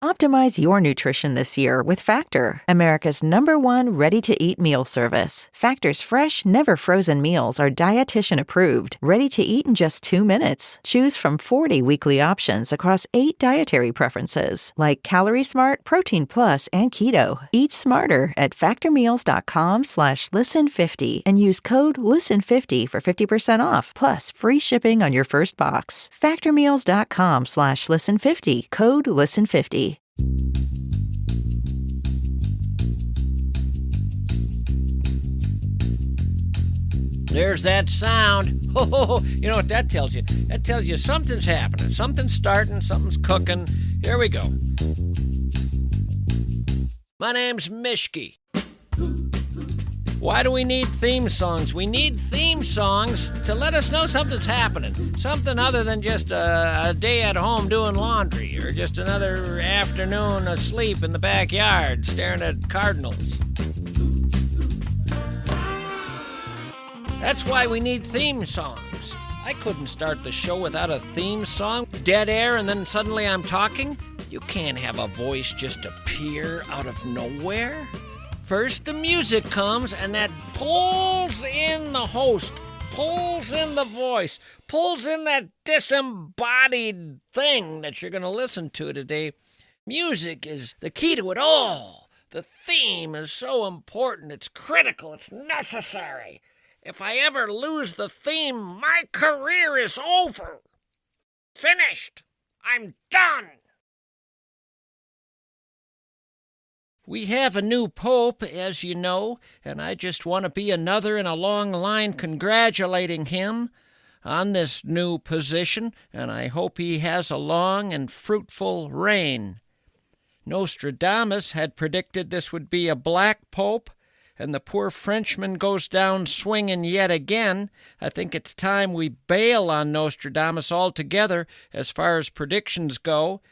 Optimize your nutrition this year with Factor, America's #1 ready-to-eat meal service. Factor's fresh, never frozen meals are dietitian approved, ready to eat in just 2 minutes. Choose from 40 weekly options across 8 dietary preferences, like Calorie Smart, Protein Plus, and Keto. Eat smarter at factormeals.com/listen50 and use code LISTEN50 for 50% off, plus free shipping on your first box. Factormeals.com/listen50, code LISTEN50. There's that sound. Oh, you know what that tells you? That tells you something's happening. Something's starting, something's cooking. Here we go. My name's MISCHKE. Why do we need theme songs? We need theme songs to let us know something's happening. Something other than just a day at home doing laundry or just another afternoon asleep in the backyard staring at cardinals. That's why we need theme songs. I couldn't start the show without a theme song. Dead air and then suddenly I'm talking? You can't have a voice just appear out of nowhere. First, the music comes, and that pulls in the host, pulls in the voice, pulls in that disembodied thing that you're going to listen to today. Music is the key to it all. The theme is so important. It's critical. It's necessary. If I ever lose the theme, my career is over. Finished. I'm done. We have a new pope, as you know, and I just want to be another in a long line congratulating him on this new position, and I hope he has a long and fruitful reign. Nostradamus had predicted this would be a black pope, and the poor Frenchman goes down swinging yet again. I think it's time we bail on Nostradamus altogether as far as predictions go,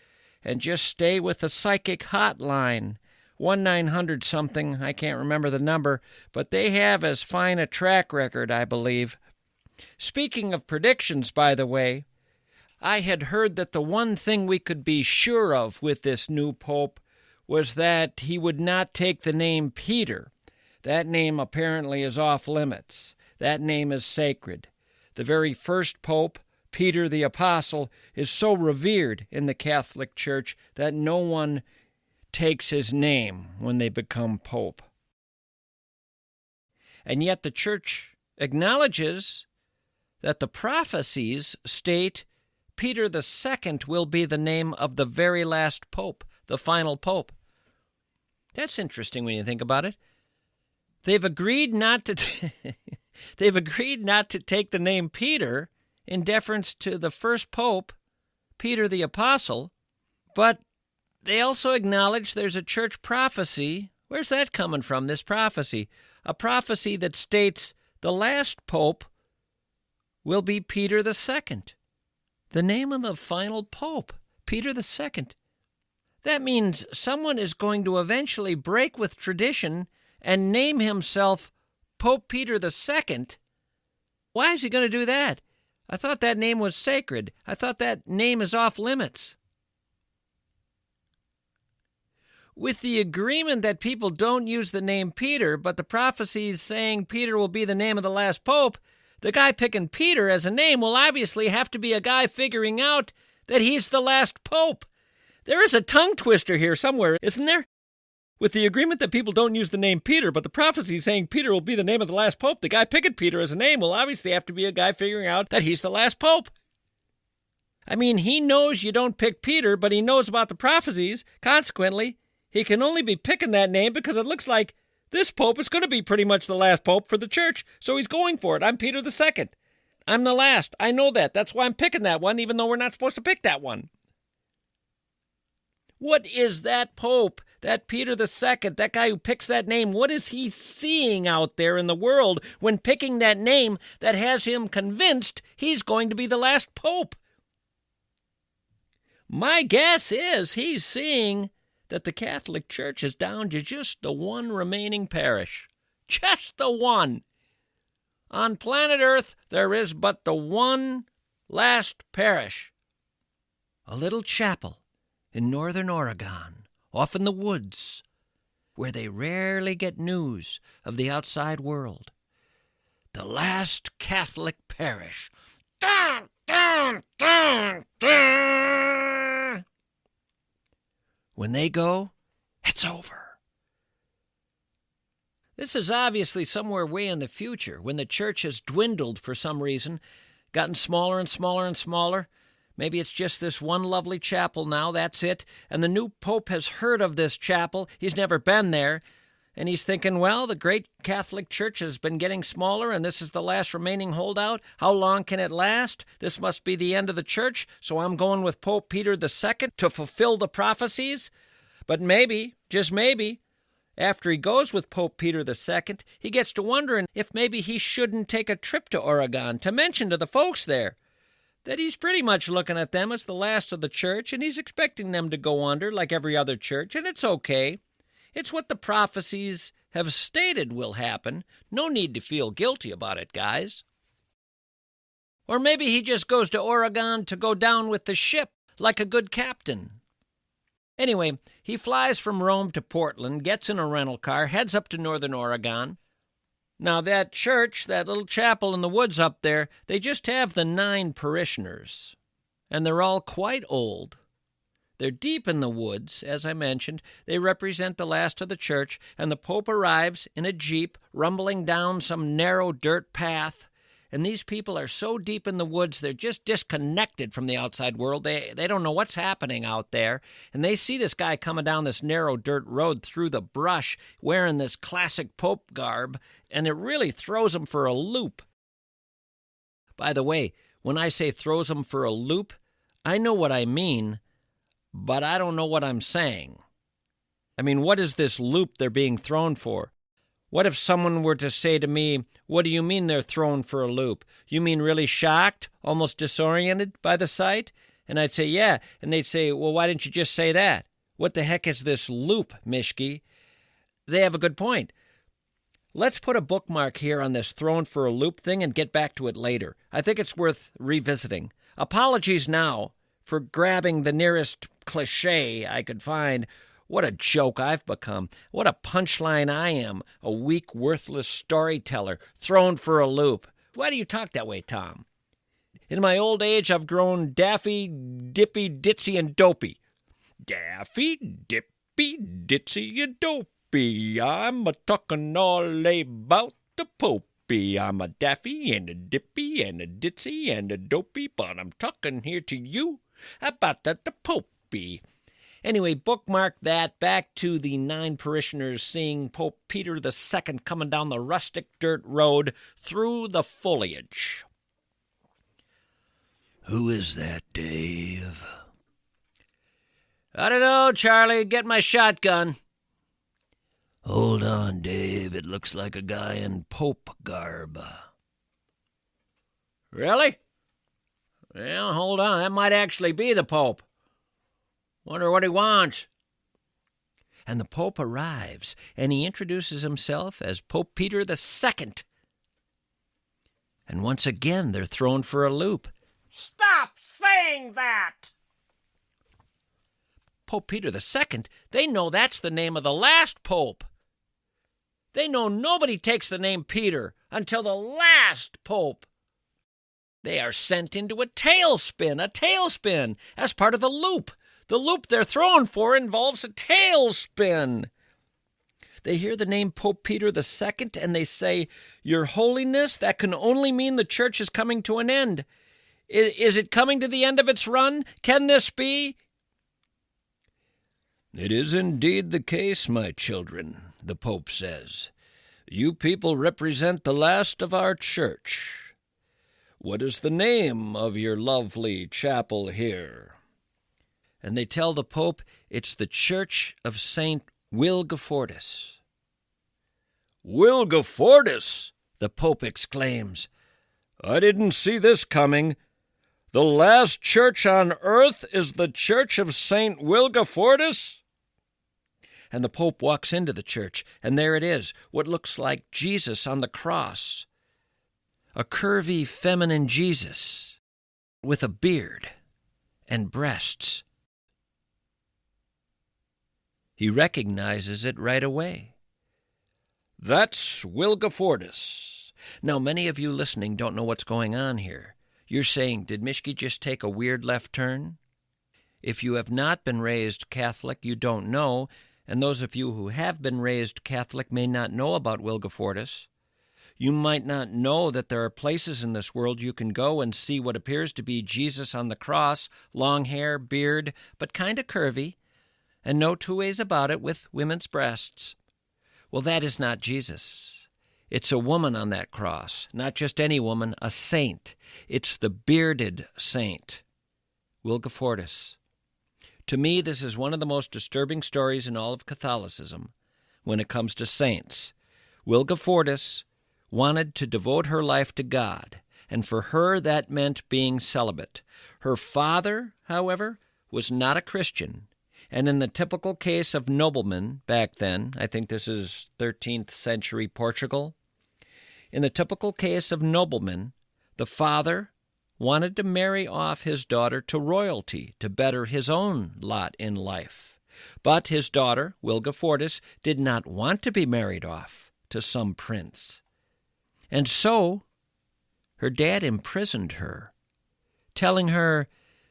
and just stay with the psychic hotline. 1-900-something, I can't remember the number, but they have as fine a track record, I believe. Speaking of predictions, by the way, I had heard that the one thing we could be sure of with this new pope was that he would not take the name Peter. That name apparently is off limits. That name is sacred. The very first pope, Peter the Apostle, is so revered in the Catholic Church that no one takes his name when they become pope. And yet the Church acknowledges that the prophecies state Peter II will be the name of the very last pope, the final pope. That's interesting when you think about it. They've agreed not to they've agreed not to take the name Peter in deference to the first pope, Peter the Apostle, but they also acknowledge there's a church prophecy. Where's that coming from, this prophecy? A prophecy that states the last pope will be Peter II. The name of the final pope, Peter II. That means someone is going to eventually break with tradition and name himself Pope Peter II. Why is he going to do that? I thought that name was sacred. I thought that name is off limits. With the agreement that people don't use the name Peter, but the prophecies saying Peter will be the name of the last pope, the guy picking Peter as a name will obviously have to be a guy figuring out that he's the last pope. There is a tongue twister here somewhere, isn't there? With the agreement that people don't use the name Peter, but the prophecy saying Peter will be the name of the last pope, the guy picking Peter as a name will obviously have to be a guy figuring out that he's the last pope. I mean, he knows you don't pick Peter, but he knows about the prophecies. Consequently, he can only be picking that name because it looks like this pope is going to be pretty much the last pope for the church, so he's going for it. I'm Peter II. I'm the last. I know that. That's why I'm picking that one, even though we're not supposed to pick that one. What is that pope, that Peter II, that guy who picks that name, what is he seeing out there in the world when picking that name that has him convinced he's going to be the last pope? My guess is he's seeing that the Catholic Church is down to just the one remaining parish. Just the one. On planet Earth, there is but the one last parish. A little chapel in northern Oregon, off in the woods, where they rarely get news of the outside world. The last Catholic parish. Dun, dun, dun, dun. When they go, it's over. This is obviously somewhere way in the future, when the church has dwindled for some reason, gotten smaller and smaller and smaller. Maybe it's just this one lovely chapel now, that's it. And the new pope has heard of this chapel. He's never been there. And he's thinking, well, the great Catholic Church has been getting smaller, and this is the last remaining holdout. How long can it last? This must be the end of the church, so I'm going with Pope Peter II to fulfill the prophecies. But maybe, just maybe, after he goes with Pope Peter II, he gets to wondering if maybe he shouldn't take a trip to Oregon to mention to the folks there that he's pretty much looking at them as the last of the church, and he's expecting them to go under like every other church, and it's okay. It's what the prophecies have stated will happen. No need to feel guilty about it, guys. Or maybe he just goes to Oregon to go down with the ship like a good captain. Anyway, he flies from Rome to Portland, gets in a rental car, heads up to northern Oregon. Now that church, that little chapel in the woods up there, they just have the 9 parishioners, and they're all quite old. They're deep in the woods, as I mentioned. They represent the last of the church, and the Pope arrives in a jeep, rumbling down some narrow dirt path. And these people are so deep in the woods, they're just disconnected from the outside world. They don't know what's happening out there. And they see this guy coming down this narrow dirt road through the brush, wearing this classic Pope garb, and it really throws them for a loop. By the way, when I say throws them for a loop, I know what I mean, but I don't know what I'm saying. I mean, what is this loop they're being thrown for? What if someone were to say to me, what do you mean they're thrown for a loop? You mean really shocked, almost disoriented by the sight? And I'd say, yeah. And they'd say, well, why didn't you just say that? What the heck is this loop, MISCHKE? They have a good point. Let's put a bookmark here on this thrown for a loop thing and get back to it later. I think it's worth revisiting. Apologies now for grabbing the nearest cliché I could find. What a joke I've become. What a punchline I am. A weak, worthless storyteller, thrown for a loop. Why do you talk that way, Tom? In my old age, I've grown daffy, dippy, ditzy, and dopey. Daffy, dippy, ditzy, and dopey. I'm a-talkin' all about the popey. I'm a daffy, and a dippy, and a ditzy, and a dopey, but I'm talking here to you about the popey. Anyway, bookmark that. Back to the 9 parishioners seeing Pope Peter II coming down the rustic dirt road through the foliage. Who is that, Dave? I don't know, Charlie. Get my shotgun. Hold on, Dave. It looks like a guy in Pope garb. Really? Well, hold on. That might actually be the Pope. Wonder what he wants. And the Pope arrives, and he introduces himself as Pope Peter II. And once again, they're thrown for a loop. Stop saying that! Pope Peter II, they know that's the name of the last Pope. They know nobody takes the name Peter until the last Pope. They are sent into a tailspin, as part of the loop. The loop they're thrown for involves a tailspin. They hear the name Pope Peter II, and they say, Your Holiness, that can only mean the church is coming to an end. Is it coming to the end of its run? Can this be? It is indeed the case, my children, the Pope says. You people represent the last of our church. What is the name of your lovely chapel here? And they tell the Pope it's the Church of St. Wilgefortis. Wilgefortis, the Pope exclaims. I didn't see this coming. The last church on earth is the Church of St. Wilgefortis? And the Pope walks into the church, and there it is, what looks like Jesus on the cross. A curvy, feminine Jesus with a beard and breasts. He recognizes it right away. That's Wilgefortis. Now, many of you listening don't know what's going on here. You're saying, did Mischke just take a weird left turn? If you have not been raised Catholic, you don't know, and those of you who have been raised Catholic may not know about Wilgefortis. You might not know that there are places in this world you can go and see what appears to be Jesus on the cross, long hair, beard, but kind of curvy, and no two ways about it with women's breasts. Well, that is not Jesus. It's a woman on that cross, not just any woman, a saint. It's the bearded saint, Wilgefortis. To me, this is one of the most disturbing stories in all of Catholicism when it comes to saints. Wilgefortis wanted to devote her life to God, and for her that meant being celibate. Her father, however, was not a Christian, and in the typical case of noblemen back then, I think this is 13th century Portugal, in the typical case of noblemen, the father wanted to marry off his daughter to royalty to better his own lot in life. But his daughter, Wilgefortis, did not want to be married off to some prince. And so her dad imprisoned her, telling her,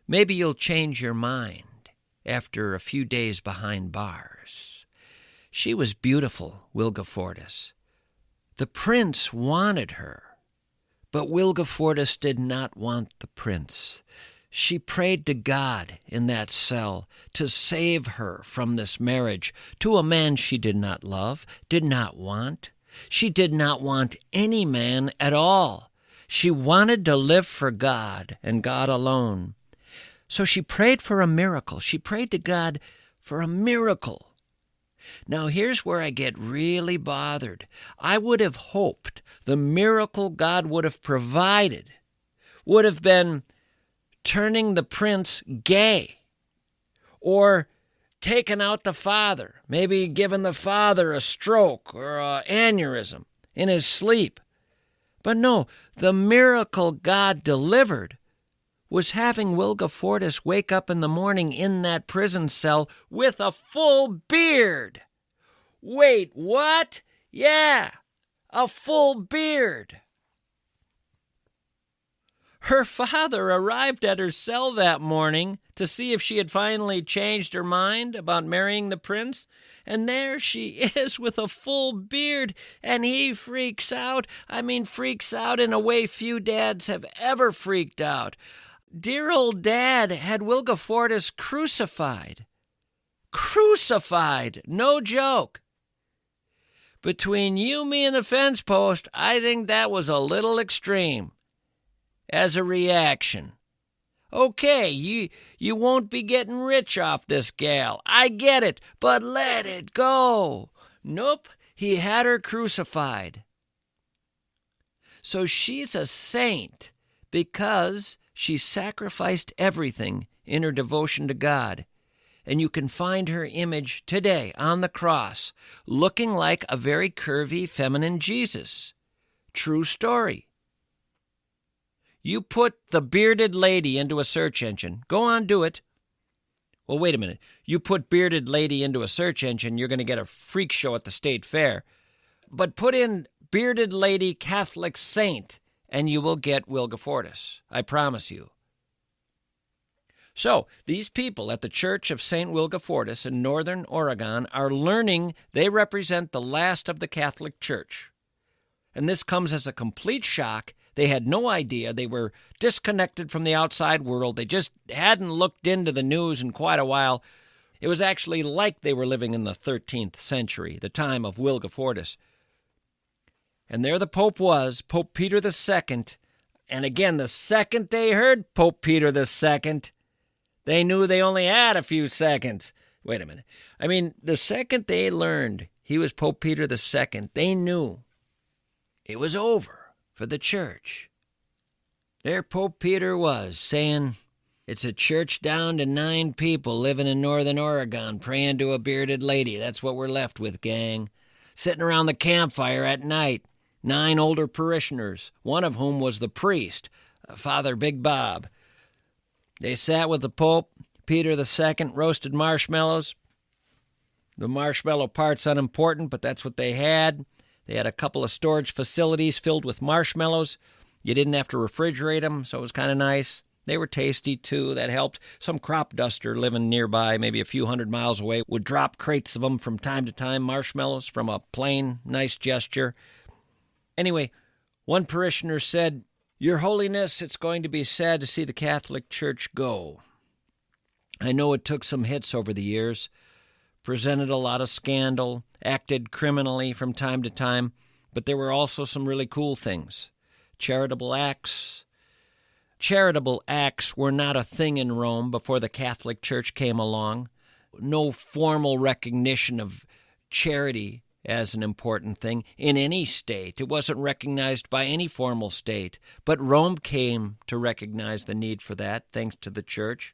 maybe you'll change your mind after a few days behind bars. She was beautiful, Wilgefortis. The prince wanted her, but Wilgefortis did not want the prince. She prayed to God in that cell to save her from this marriage to a man she did not love, did not want. She did not want any man at all. She wanted to live for God and God alone. So she prayed for a miracle. She prayed to God for a miracle. Now, here's where I get really bothered. I would have hoped the miracle God would have provided would have been turning the prince gay or taking out the father, maybe giving the father a stroke or an aneurysm in his sleep. But no, the miracle God delivered was having Wilgefortis wake up in the morning in that prison cell with a full beard. Wait, what? Yeah, a full beard. Her father arrived at her cell that morning to see if she had finally changed her mind about marrying the prince, and there she is with a full beard, and he freaks out. I mean, freaks out in a way few dads have ever freaked out. Dear old Dad had Wilgefortis crucified. Crucified! No joke. Between you, me, and the fence post, I think that was a little extreme. As a reaction. Okay, you won't be getting rich off this gal. I get it, but let it go. Nope, he had her crucified. So she's a saint because she sacrificed everything in her devotion to God. And you can find her image today on the cross, looking like a very curvy, feminine Jesus. True story. You put the bearded lady into a search engine. Go on, do it. Well, wait a minute. You put bearded lady into a search engine, you're going to get a freak show at the state fair. But put in bearded lady Catholic saint, and you will get Wilgefortis. I promise you. So, these people at the Church of St. Wilgefortis in northern Oregon are learning they represent the last of the Catholic Church. And this comes as a complete shock. They had no idea. They were disconnected from the outside world. They just hadn't looked into the news in quite a while. It was actually like they were living in the 13th century, the time of Wilgefortis. And there the Pope was, Pope Peter II. And again, the second they heard Pope Peter II, they knew they only had a few seconds. Wait a minute. I mean, the second they learned he was Pope Peter II, they knew it was over for the church. There Pope Peter was, saying, it's a church down to 9 people living in northern Oregon praying to a bearded lady. That's what we're left with, gang. Sitting around the campfire at night, 9 older parishioners, one of whom was the priest, Father Big Bob. They sat with the Pope, Peter II, roasted marshmallows. The marshmallow part's unimportant, but that's what they had. They had a couple of storage facilities filled with marshmallows. You didn't have to refrigerate them, so it was kind of nice. They were tasty, too. That helped. Some crop duster living nearby, maybe a few hundred miles away, would drop crates of them from time to time, marshmallows, from a plain, nice gesture. Anyway, one parishioner said, "Your Holiness, it's going to be sad to see the Catholic Church go. I know it took some hits over the years, presented a lot of scandal, acted criminally from time to time, but there were also some really cool things. Charitable acts were not a thing in Rome before the Catholic Church came along. No formal recognition of charity as an important thing in any state. It wasn't recognized by any formal state. But Rome came to recognize the need for that, thanks to the Church.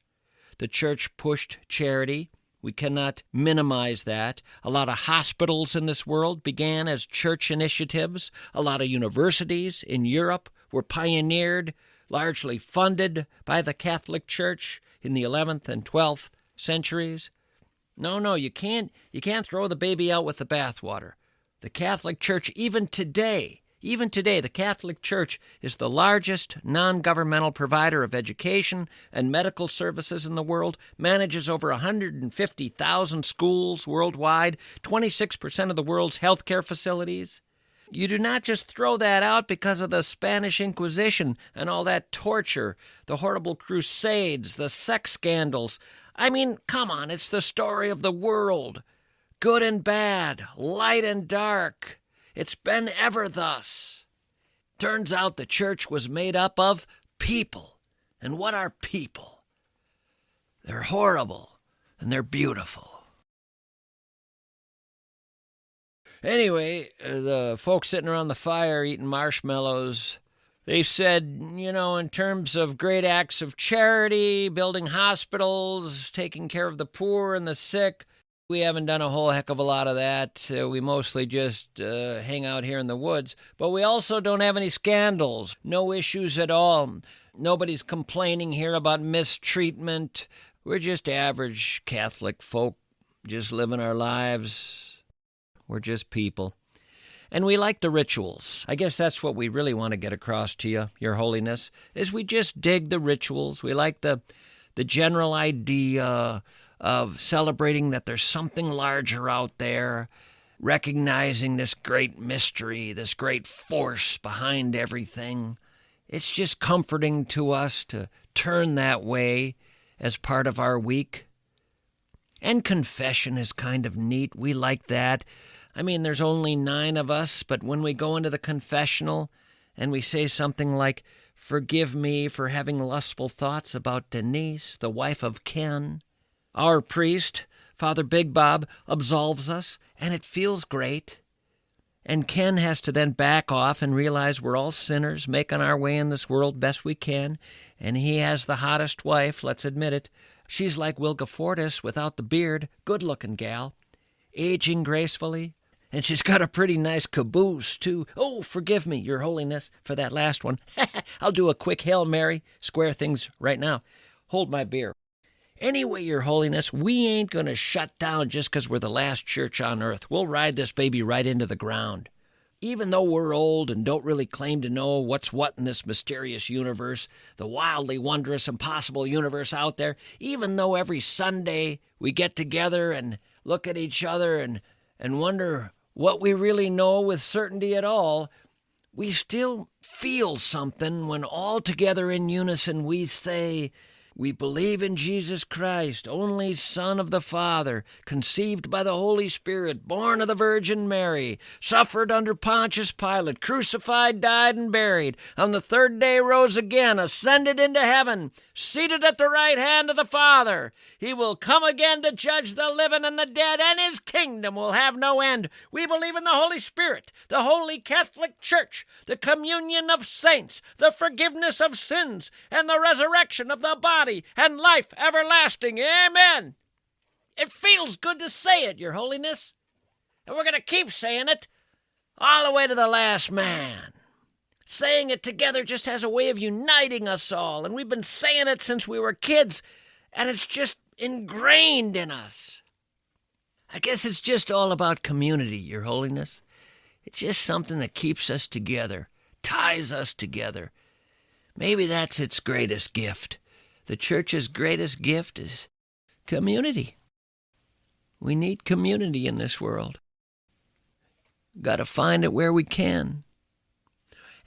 The Church pushed charity. We cannot minimize that. A lot of hospitals in this world began as church initiatives. A lot of universities in Europe were pioneered, largely funded by the Catholic Church in the 11th and 12th centuries. No, you can't throw the baby out with the bathwater. The Catholic Church, even today, the Catholic Church is the largest non-governmental provider of education and medical services in the world, manages over 150,000 schools worldwide, 26% of the world's healthcare facilities. You do not just throw that out because of the Spanish Inquisition and all that torture, the horrible crusades, the sex scandals. I mean, come on, it's the story of the world. Good and bad, light and dark. It's been ever thus. Turns out the Church was made up of people. And what are people? They're horrible and they're beautiful. Anyway, the folks sitting around the fire eating marshmallows, they said, in terms of great acts of charity, building hospitals, taking care of the poor and the sick, we haven't done a whole heck of a lot of that. We mostly just hang out here in the woods. But we also don't have any scandals, no issues at all. Nobody's complaining here about mistreatment. We're just average Catholic folk, just living our lives. We're just people. And we like the rituals. I guess that's what we really want to get across to you, Your Holiness, is we just dig the rituals. We like the general idea of celebrating that there's something larger out there, recognizing this great mystery, this great force behind everything. It's just comforting to us to turn that way as part of our week. And confession is kind of neat. We like that. I mean, there's only 9 of us, but when we go into the confessional and we say something like, "Forgive me for having lustful thoughts about Denise, the wife of Ken," our priest, Father Big Bob, absolves us, and it feels great. And Ken has to then back off and realize we're all sinners, making our way in this world best we can, and he has the hottest wife, let's admit it. She's like Wilgefortis without the beard, good-looking gal, aging gracefully, and she's got a pretty nice caboose, too. Oh, forgive me, Your Holiness, for that last one. I'll do a quick Hail Mary, square things right now. Hold my beer. Anyway, Your Holiness, we ain't going to shut down just because we're the last church on earth. We'll ride this baby right into the ground. Even though we're old and don't really claim to know what's what in this mysterious universe, the wildly wondrous, impossible universe out there, even though every Sunday we get together and look at each other and wonder what we really know with certainty at all, we still feel something when all together in unison we say, "We believe in Jesus Christ, only Son of the Father, conceived by the Holy Spirit, born of the Virgin Mary, suffered under Pontius Pilate, crucified, died, and buried. On the 3rd day rose again, ascended into heaven, seated at the right hand of the Father. He will come again to judge the living and the dead, and his kingdom will have no end. We believe in the Holy Spirit, the Holy Catholic Church, the communion of saints, the forgiveness of sins, and the resurrection of the body, and life everlasting. Amen." It feels good to say it, Your Holiness. And we're going to keep saying it all the way to the last man. Saying it together just has a way of uniting us all, and we've been saying it since we were kids, and it's just ingrained in us. I guess it's just all about community, Your Holiness. It's just something that keeps us together, ties us together. Maybe that's its greatest gift. The Church's greatest gift is community. We need community in this world. Got to find it where we can.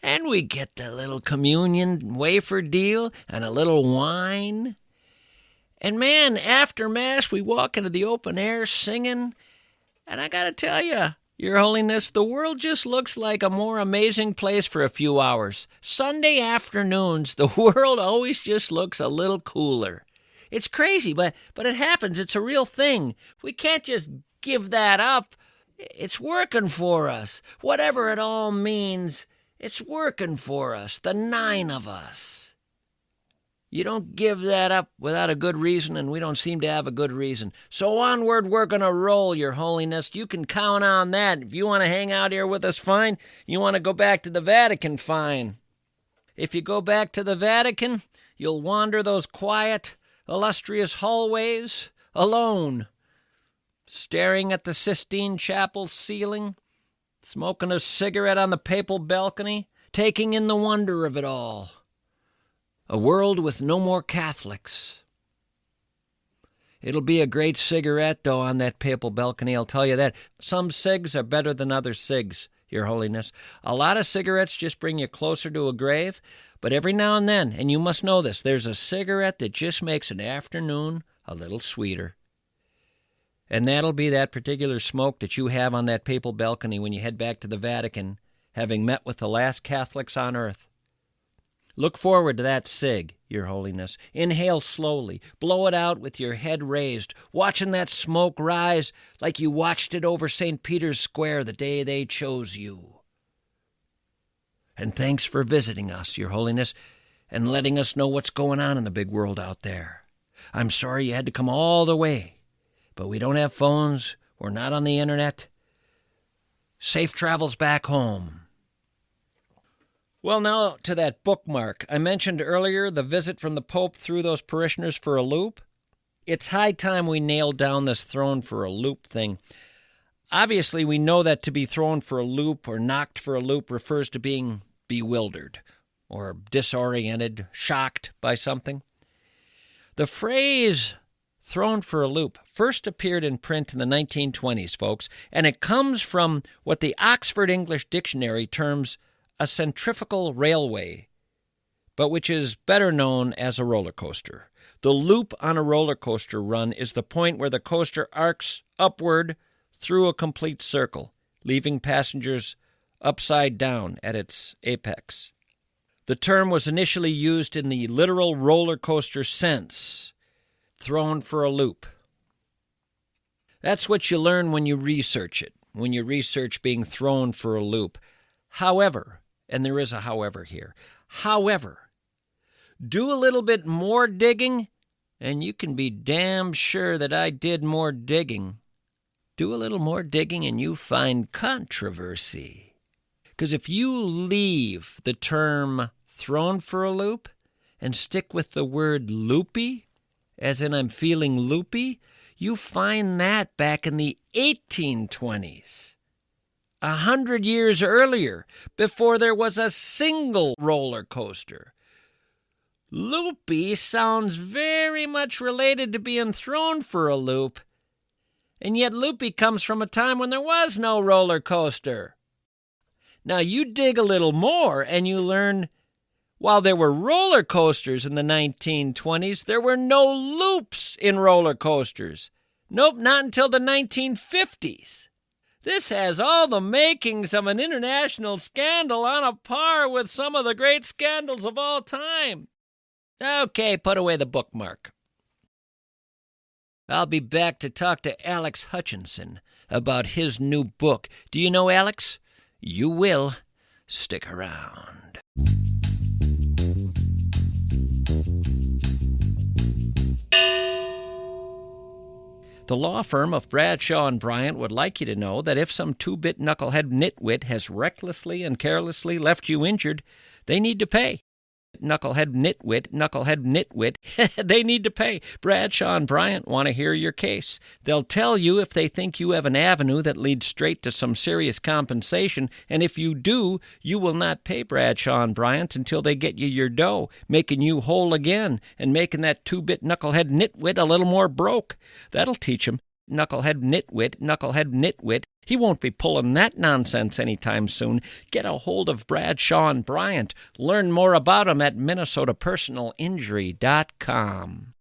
And we get the little communion wafer deal and a little wine. And man, after Mass, we walk into the open air singing. And I got to tell you, Your Holiness, the world just looks like a more amazing place for a few hours. Sunday afternoons, the world always just looks a little cooler. It's crazy, but it happens. It's a real thing. We can't just give that up. It's working for us. Whatever it all means, it's working for us, the 9 of us. You don't give that up without a good reason, and we don't seem to have a good reason. So onward, we're going to roll, Your Holiness. You can count on that. If you want to hang out here with us, fine. You want to go back to the Vatican, fine. If you go back to the Vatican, you'll wander those quiet, illustrious hallways alone, staring at the Sistine Chapel ceiling, smoking a cigarette on the papal balcony, taking in the wonder of it all. A world with no more Catholics. It'll be a great cigarette, though, on that papal balcony, I'll tell you that. Some cigs are better than other cigs, Your Holiness. A lot of cigarettes just bring you closer to a grave, but every now and then, and you must know this, there's a cigarette that just makes an afternoon a little sweeter. And that'll be that particular smoke that you have on that papal balcony when you head back to the Vatican, having met with the last Catholics on earth. Look forward to that cig, Your Holiness. Inhale slowly. Blow it out with your head raised, watching that smoke rise like you watched it over St. Peter's Square the day they chose you. And thanks for visiting us, Your Holiness, and letting us know what's going on in the big world out there. I'm sorry you had to come all the way, but we don't have phones. We're not on the internet. Safe travels back home. Well, now to that bookmark. I mentioned earlier the visit from the Pope threw those parishioners for a loop. It's high time we nailed down this thrown for a loop thing. Obviously, we know that to be thrown for a loop or knocked for a loop refers to being bewildered or disoriented, shocked by something. The phrase thrown for a loop first appeared in print in the 1920s, folks, and it comes from what the Oxford English Dictionary terms a centrifugal railway, but which is better known as a roller coaster. The loop on a roller coaster run is the point where the coaster arcs upward through a complete circle, leaving passengers upside down at its apex. The term was initially used in the literal roller coaster sense, thrown for a loop. That's what you learn when you research it, when you research being thrown for a loop. However, and there is a however here, however, do a little bit more digging, and you can be damn sure that I did more digging. Do a little more digging and you find controversy. Because if you leave the term thrown for a loop and stick with the word loopy, as in I'm feeling loopy, you find that back in the 1820s, 100 years earlier, before there was a single roller coaster. Loopy sounds very much related to being thrown for a loop, and yet loopy comes from a time when there was no roller coaster. Now you dig a little more and you learn while there were roller coasters in the 1920s, there were no loops in roller coasters. Nope, not until the 1950s. This has all the makings of an international scandal on a par with some of the great scandals of all time. Okay, put away the bookmark. I'll be back to talk to Alex Hutchinson about his new book. Do you know Alex? You will. Stick around. The law firm of Bradshaw and Bryant would like you to know that if some two-bit knucklehead nitwit has recklessly and carelessly left you injured, they need to pay. Knucklehead nitwit. They need to pay. Bradshaw and Bryant want to hear your case. They'll tell you if they think you have an avenue that leads straight to some serious compensation, and if you do, you will not pay Bradshaw and Bryant until they get you your dough, making you whole again, and making that two-bit knucklehead nitwit a little more broke. That'll teach him. Knucklehead nitwit. He won't be pulling that nonsense anytime soon. Get a hold of Bradshaw and Bryant. Learn more about him at minnesotapersonalinjury.com.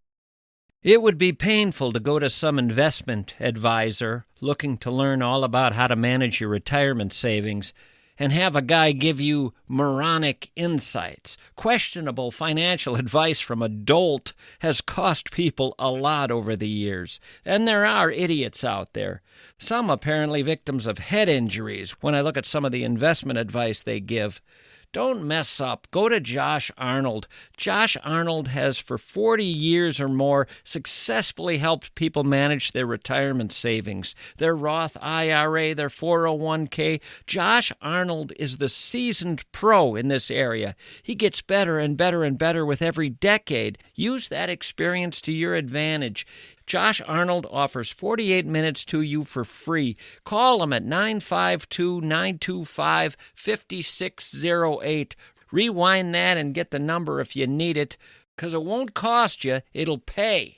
It would be painful to go to some investment advisor looking to learn all about how to manage your retirement savings and have a guy give you moronic insights. Questionable financial advice from a dolt has cost people a lot over the years, and there are idiots out there. Some apparently victims of head injuries when I look at some of the investment advice they give. Don't mess up. Go to Josh Arnold. Josh Arnold has for 40 years or more successfully helped people manage their retirement savings, their Roth IRA, their 401k. Josh Arnold is the seasoned pro in this area. He gets better and better and better with every decade. Use that experience to your advantage. Josh Arnold offers 48 minutes to you for free. Call him at 952-925-5608. Rewind that and get the number if you need it, because it won't cost you, it'll pay.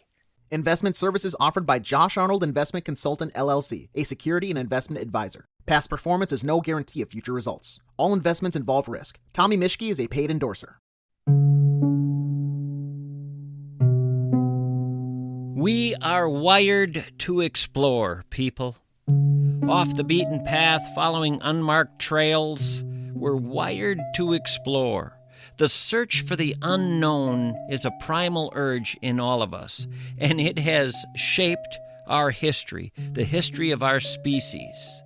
Investment services offered by Josh Arnold Investment Consultant, LLC, a security and investment advisor. Past performance is no guarantee of future results. All investments involve risk. Tommy MISCHKE is a paid endorser. We are wired to explore, people. Off the beaten path, following unmarked trails, we're wired to explore. The search for the unknown is a primal urge in all of us, and it has shaped our history, the history of our species.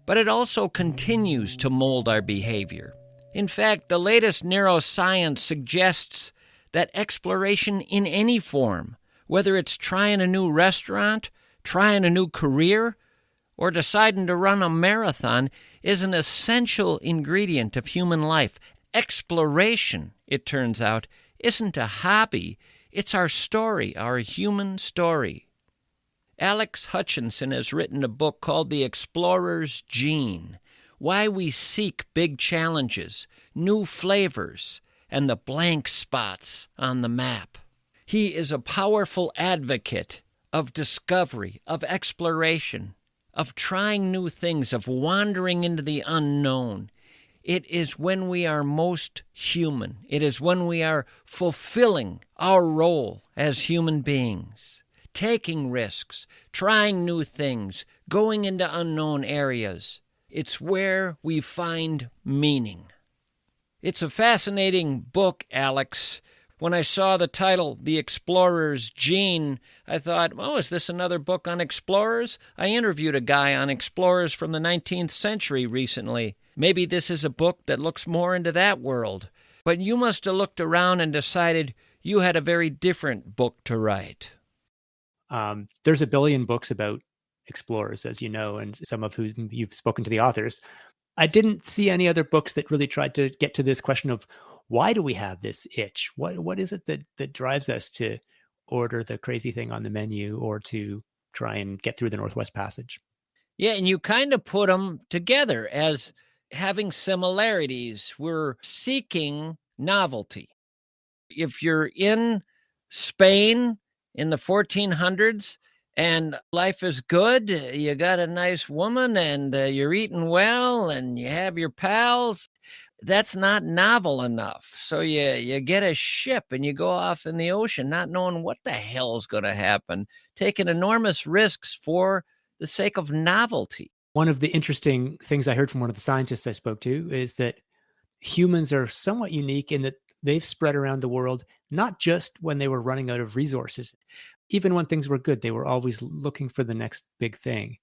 But it also continues to mold our behavior. In fact, the latest neuroscience suggests that exploration in any form, whether it's trying a new restaurant, trying a new career, or deciding to run a marathon, is an essential ingredient of human life. Exploration, it turns out, isn't a hobby. It's our story, our human story. Alex Hutchinson has written a book called The Explorer's Gene: Why We Seek Big Challenges, New Flavors, and the Blank Spots on the Map. He is a powerful advocate of discovery, of exploration, of trying new things, of wandering into the unknown. It is when we are most human. It is when we are fulfilling our role as human beings, taking risks, trying new things, going into unknown areas. It's where we find meaning. It's a fascinating book, Alex. When I saw the title, The Explorer's Gene, I thought, oh, is this another book on explorers? I interviewed a guy on explorers from the 19th century recently. Maybe this is a book that looks more into that world. But you must have looked around and decided you had a very different book to write. There's a billion books about explorers, as you know, and some of whom you've spoken to the authors. I didn't see any other books that really tried to get to this question of, why do we have this itch? What is it that drives us to order the crazy thing on the menu or to try and get through the Northwest Passage? Yeah, and you kind of put them together as having similarities. We're seeking novelty. If you're in Spain in the 1400s and life is good, you got a nice woman and you're eating well and you have your pals, that's not novel enough. So you get a ship and you go off in the ocean not knowing what the hell is going to happen, taking enormous risks for the sake of novelty. One of the interesting things I heard from one of the scientists I spoke to is that humans are somewhat unique in that they've spread around the world, not just when they were running out of resources. Even when things were good, they were always looking for the next big thing.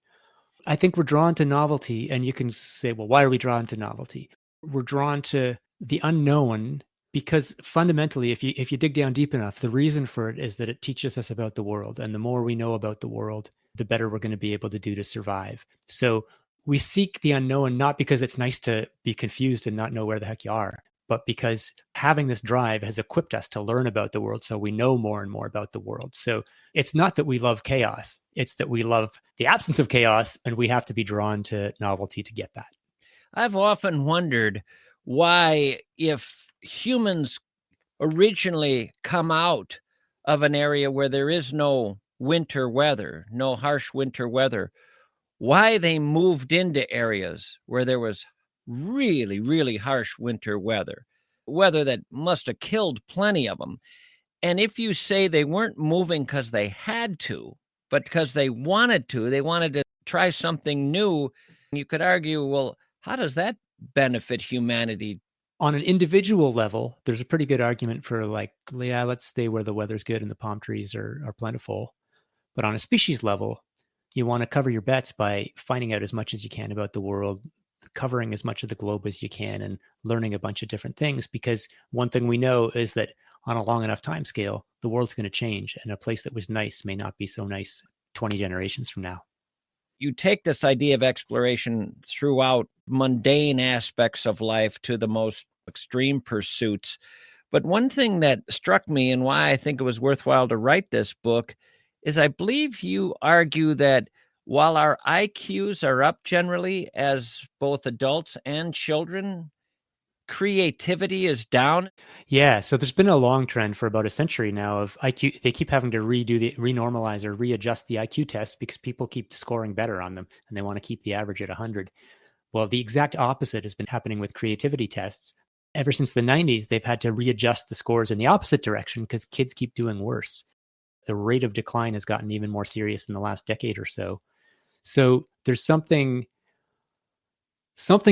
I think we're drawn to novelty, and you can say, well, why are we drawn to novelty? We're drawn to the unknown because fundamentally, if you dig down deep enough, the reason for it is that it teaches us about the world. And the more we know about the world, the better we're going to be able to do to survive. So we seek the unknown, not because it's nice to be confused and not know where the heck you are. but because having this drive has equipped us to learn about the world, so we know more and more about the world. So it's not that we love chaos, it's that we love the absence of chaos, and we have to be drawn to novelty to get that. I've often wondered why, if humans originally come out of an area where there is no winter weather, no harsh winter weather, why they moved into areas where there was really, really harsh winter weather that must have killed plenty of them. And if you say they weren't moving because they had to, but because they wanted to try something new, you could argue, well, how does that benefit humanity? On an individual level, there's a pretty good argument for like, yeah, let's stay where the weather's good and the palm trees are plentiful. But on a species level, you want to cover your bets by finding out as much as you can about the world, covering as much of the globe as you can, and learning a bunch of different things. Because one thing we know is that on a long enough time scale, the world's going to change, and a place that was nice may not be so nice 20 generations from now. You take this idea of exploration throughout mundane aspects of life to the most extreme pursuits. But one thing that struck me and why I think it was worthwhile to write this book is I believe you argue that while our IQs are up generally as both adults and children, creativity is down. Yeah, so there's been a long trend for about a century now of IQ. They keep having to renormalize or readjust the IQ tests because people keep scoring better on them and they want to keep the average at 100. Well, the exact opposite has been happening with creativity tests. Ever since the 90s, they've had to readjust the scores in the opposite direction because kids keep doing worse. The rate of decline has gotten even more serious in the last decade or so. So there's something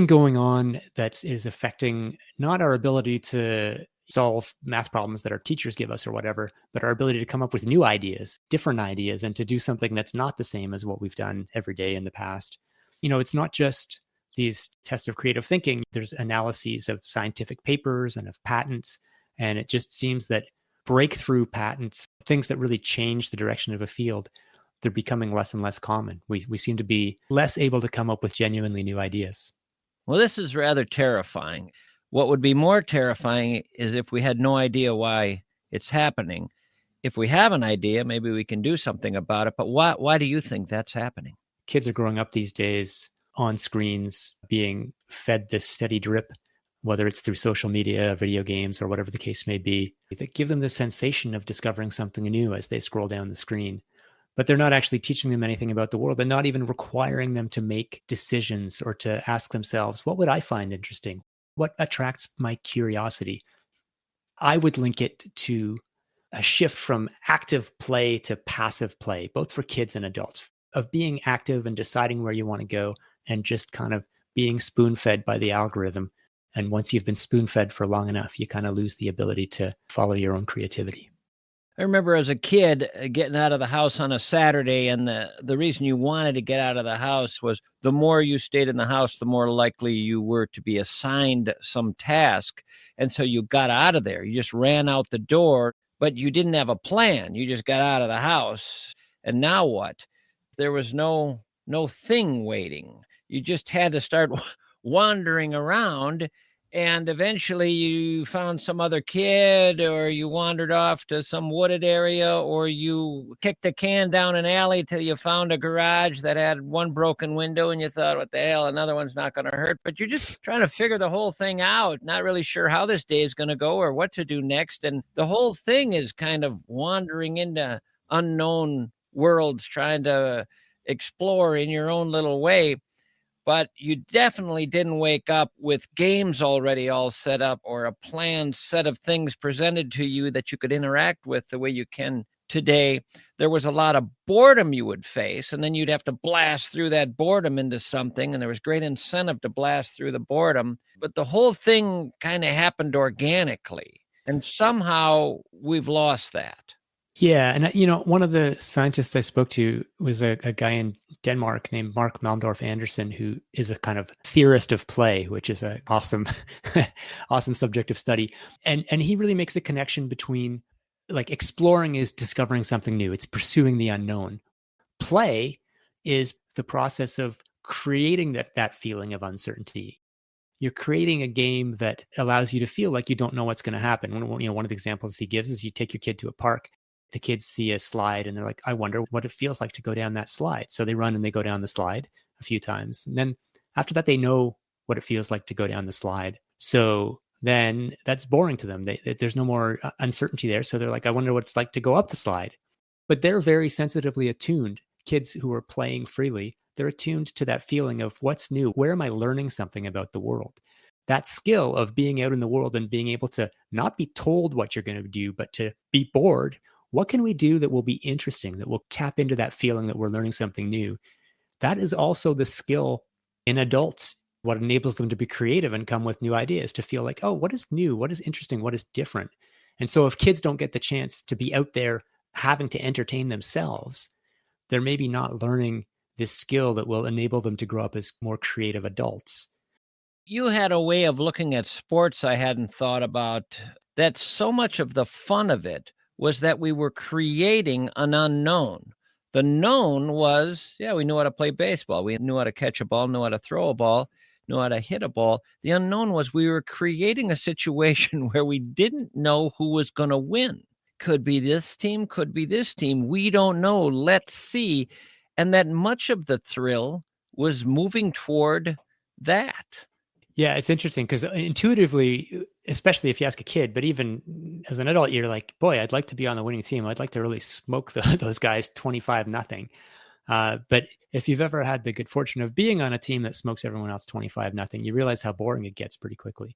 going on that is affecting not our ability to solve math problems that our teachers give us or whatever, but our ability to come up with new ideas, different ideas, and to do something that's not the same as what we've done every day in the past. You know, it's not just these tests of creative thinking. There's analyses of scientific papers and of patents. And it just seems that breakthrough patents, things that really change the direction of a field, they're becoming less and less common. We seem to be less able to come up with genuinely new ideas. Well, this is rather terrifying. What would be more terrifying is if we had no idea why it's happening. If we have an idea, maybe we can do something about it. But why do you think that's happening? Kids are growing up these days on screens, being fed this steady drip, whether it's through social media, video games, or whatever the case may be, that give them the sensation of discovering something new as they scroll down the screen. But they're not actually teaching them anything about the world and not even requiring them to make decisions or to ask themselves, what would I find interesting? What attracts my curiosity? I would link it to a shift from active play to passive play, both for kids and adults, of being active and deciding where you want to go and just kind of being spoon-fed by the algorithm. And once you've been spoon-fed for long enough, you kind of lose the ability to follow your own creativity. I remember as a kid getting out of the house on a Saturday, and the reason you wanted to get out of the house was the more you stayed in the house, the more likely you were to be assigned some task. And so you got out of there. You just ran out the door, but you didn't have a plan. You just got out of the house. And now what? There was no thing waiting. You just had to start wandering around. And eventually you found some other kid, or you wandered off to some wooded area, or you kicked a can down an alley till you found a garage that had one broken window and you thought, what the hell, another one's not going to hurt. But you're just trying to figure the whole thing out, not really sure how this day is going to go or what to do next. And the whole thing is kind of wandering into unknown worlds, trying to explore in your own little way. But you definitely didn't wake up with games already all set up or a planned set of things presented to you that you could interact with the way you can today. There was a lot of boredom you would face, and then you'd have to blast through that boredom into something, and there was great incentive to blast through the boredom. But the whole thing kind of happened organically, and somehow we've lost that. Yeah. And, you know, one of the scientists I spoke to was a guy in Denmark named Mark Malmdorf Anderson, who is a kind of theorist of play, which is an awesome, awesome subject of study. And he really makes a connection between, like, exploring is discovering something new. It's pursuing the unknown. Play is the process of creating that feeling of uncertainty. you're creating a game that allows you to feel like you don't know what's going to happen. One of the examples he gives is you take your kid to a park, the kids see a slide and they're like, I wonder what it feels like to go down that slide. So they run and they go down the slide a few times. And then after that, they know what it feels like to go down the slide. So then that's boring to them. There's no more uncertainty there. So they're like, I wonder what it's like to go up the slide. But they're very sensitively attuned. Kids who are playing freely, they're attuned to that feeling of what's new. Where am I learning something about the world? That skill of being out in the world and being able to not be told what you're going to do, but to be bored. What can we do that will be interesting, that will tap into that feeling that we're learning something new? That is also the skill in adults, what enables them to be creative and come with new ideas, to feel like, oh, what is new? What is interesting? What is different? And so if kids don't get the chance to be out there having to entertain themselves, they're maybe not learning this skill that will enable them to grow up as more creative adults. You had a way of looking at sports I hadn't thought about, that so much of the fun of it was that we were creating an unknown. The known was, we knew how to play baseball. We knew how to catch a ball, knew how to throw a ball, knew how to hit a ball. The unknown was we were creating a situation where we didn't know who was going to win. Could be this team, could be this team. We don't know. Let's see. And that much of the thrill was moving toward that. Yeah, it's interesting because intuitively, especially if you ask a kid, but even as an adult, you're like, boy, I'd like to be on the winning team. I'd like to really smoke those guys 25-0. But if you've ever had the good fortune of being on a team that smokes everyone else 25-0, you realize how boring it gets pretty quickly.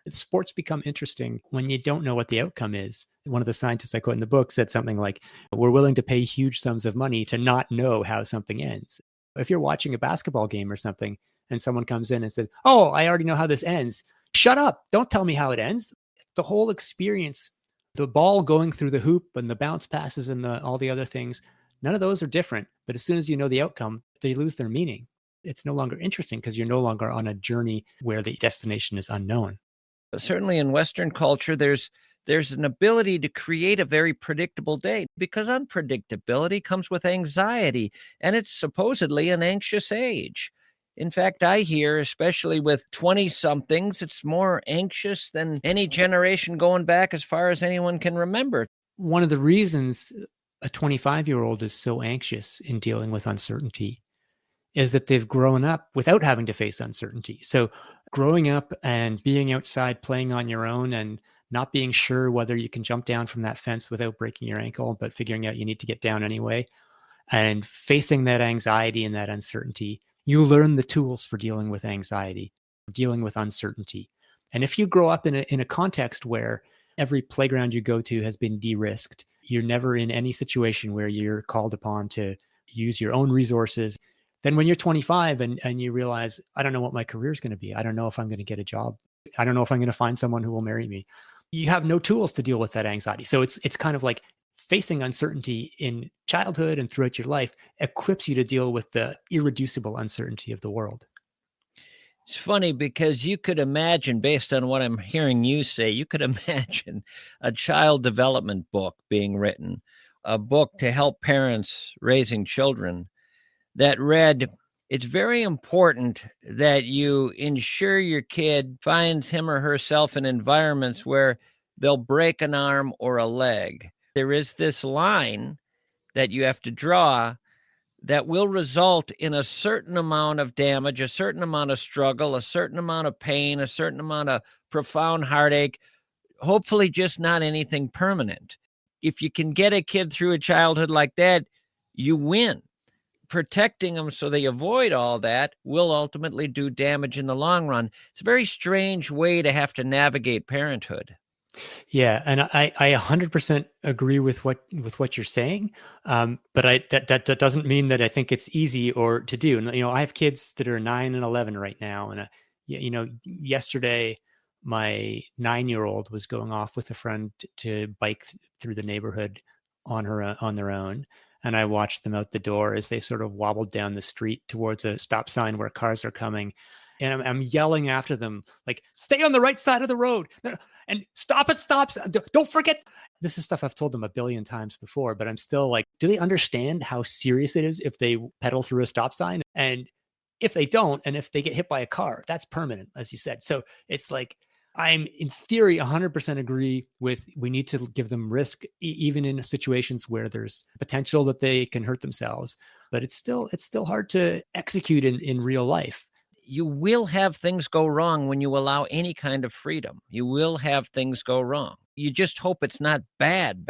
Sports become interesting when you don't know what the outcome is. One of the scientists I quote in the book said something like, we're willing to pay huge sums of money to not know how something ends. If you're watching a basketball game or something, and someone comes in and says, oh, I already know how this ends. Shut up. Don't tell me how it ends. The whole experience, the ball going through the hoop and the bounce passes and all the other things, none of those are different. But as soon as you know the outcome, they lose their meaning. It's no longer interesting because you're no longer on a journey where the destination is unknown. Certainly in Western culture, there's an ability to create a very predictable day, because unpredictability comes with anxiety, and it's supposedly an anxious age. In fact, I hear, especially with 20-somethings, it's more anxious than any generation going back as far as anyone can remember. One of the reasons a 25-year-old is so anxious in dealing with uncertainty is that they've grown up without having to face uncertainty. So growing up and being outside, playing on your own and not being sure whether you can jump down from that fence without breaking your ankle, but figuring out you need to get down anyway, and facing that anxiety and that uncertainty, you learn the tools for dealing with anxiety, dealing with uncertainty. And if you grow up in a context where every playground you go to has been de-risked, you're never in any situation where you're called upon to use your own resources, then when you're 25 and you realize, I don't know what my career is going to be. I don't know if I'm going to get a job. I don't know if I'm going to find someone who will marry me. You have no tools to deal with that anxiety. So it's kind of like facing uncertainty in childhood and throughout your life equips you to deal with the irreducible uncertainty of the world. It's funny because you could imagine, based on what I'm hearing you say, you could imagine a child development book being written, a book to help parents raising children that read, it's very important that you ensure your kid finds him or herself in environments where they'll break an arm or a leg. There is this line that you have to draw that will result in a certain amount of damage, a certain amount of struggle, a certain amount of pain, a certain amount of profound heartache, hopefully just not anything permanent. If you can get a kid through a childhood like that, you win. Protecting them so they avoid all that will ultimately do damage in the long run. It's a very strange way to have to navigate parenthood. Yeah, and I 100% agree with what you're saying, but that doesn't mean that I think it's easy or to do. And I have kids that are 9 and 11 right now, and yesterday my 9-year-old was going off with a friend to bike through the neighborhood on their own, and I watched them out the door as they sort of wobbled down the street towards a stop sign where cars are coming. And I'm yelling after them, like, stay on the right side of the road and stop at stops. Don't forget. This is stuff I've told them a billion times before, but I'm still like, do they understand how serious it is if they pedal through a stop sign? And If they don't, and if they get hit by a car, that's permanent, as you said. So it's like, I'm in theory 100% agree with, we need to give them risk, even in situations where there's potential that they can hurt themselves. But it's still hard to execute in real life. You will have things go wrong when you allow any kind of freedom. You will have things go wrong. You just hope it's not bad.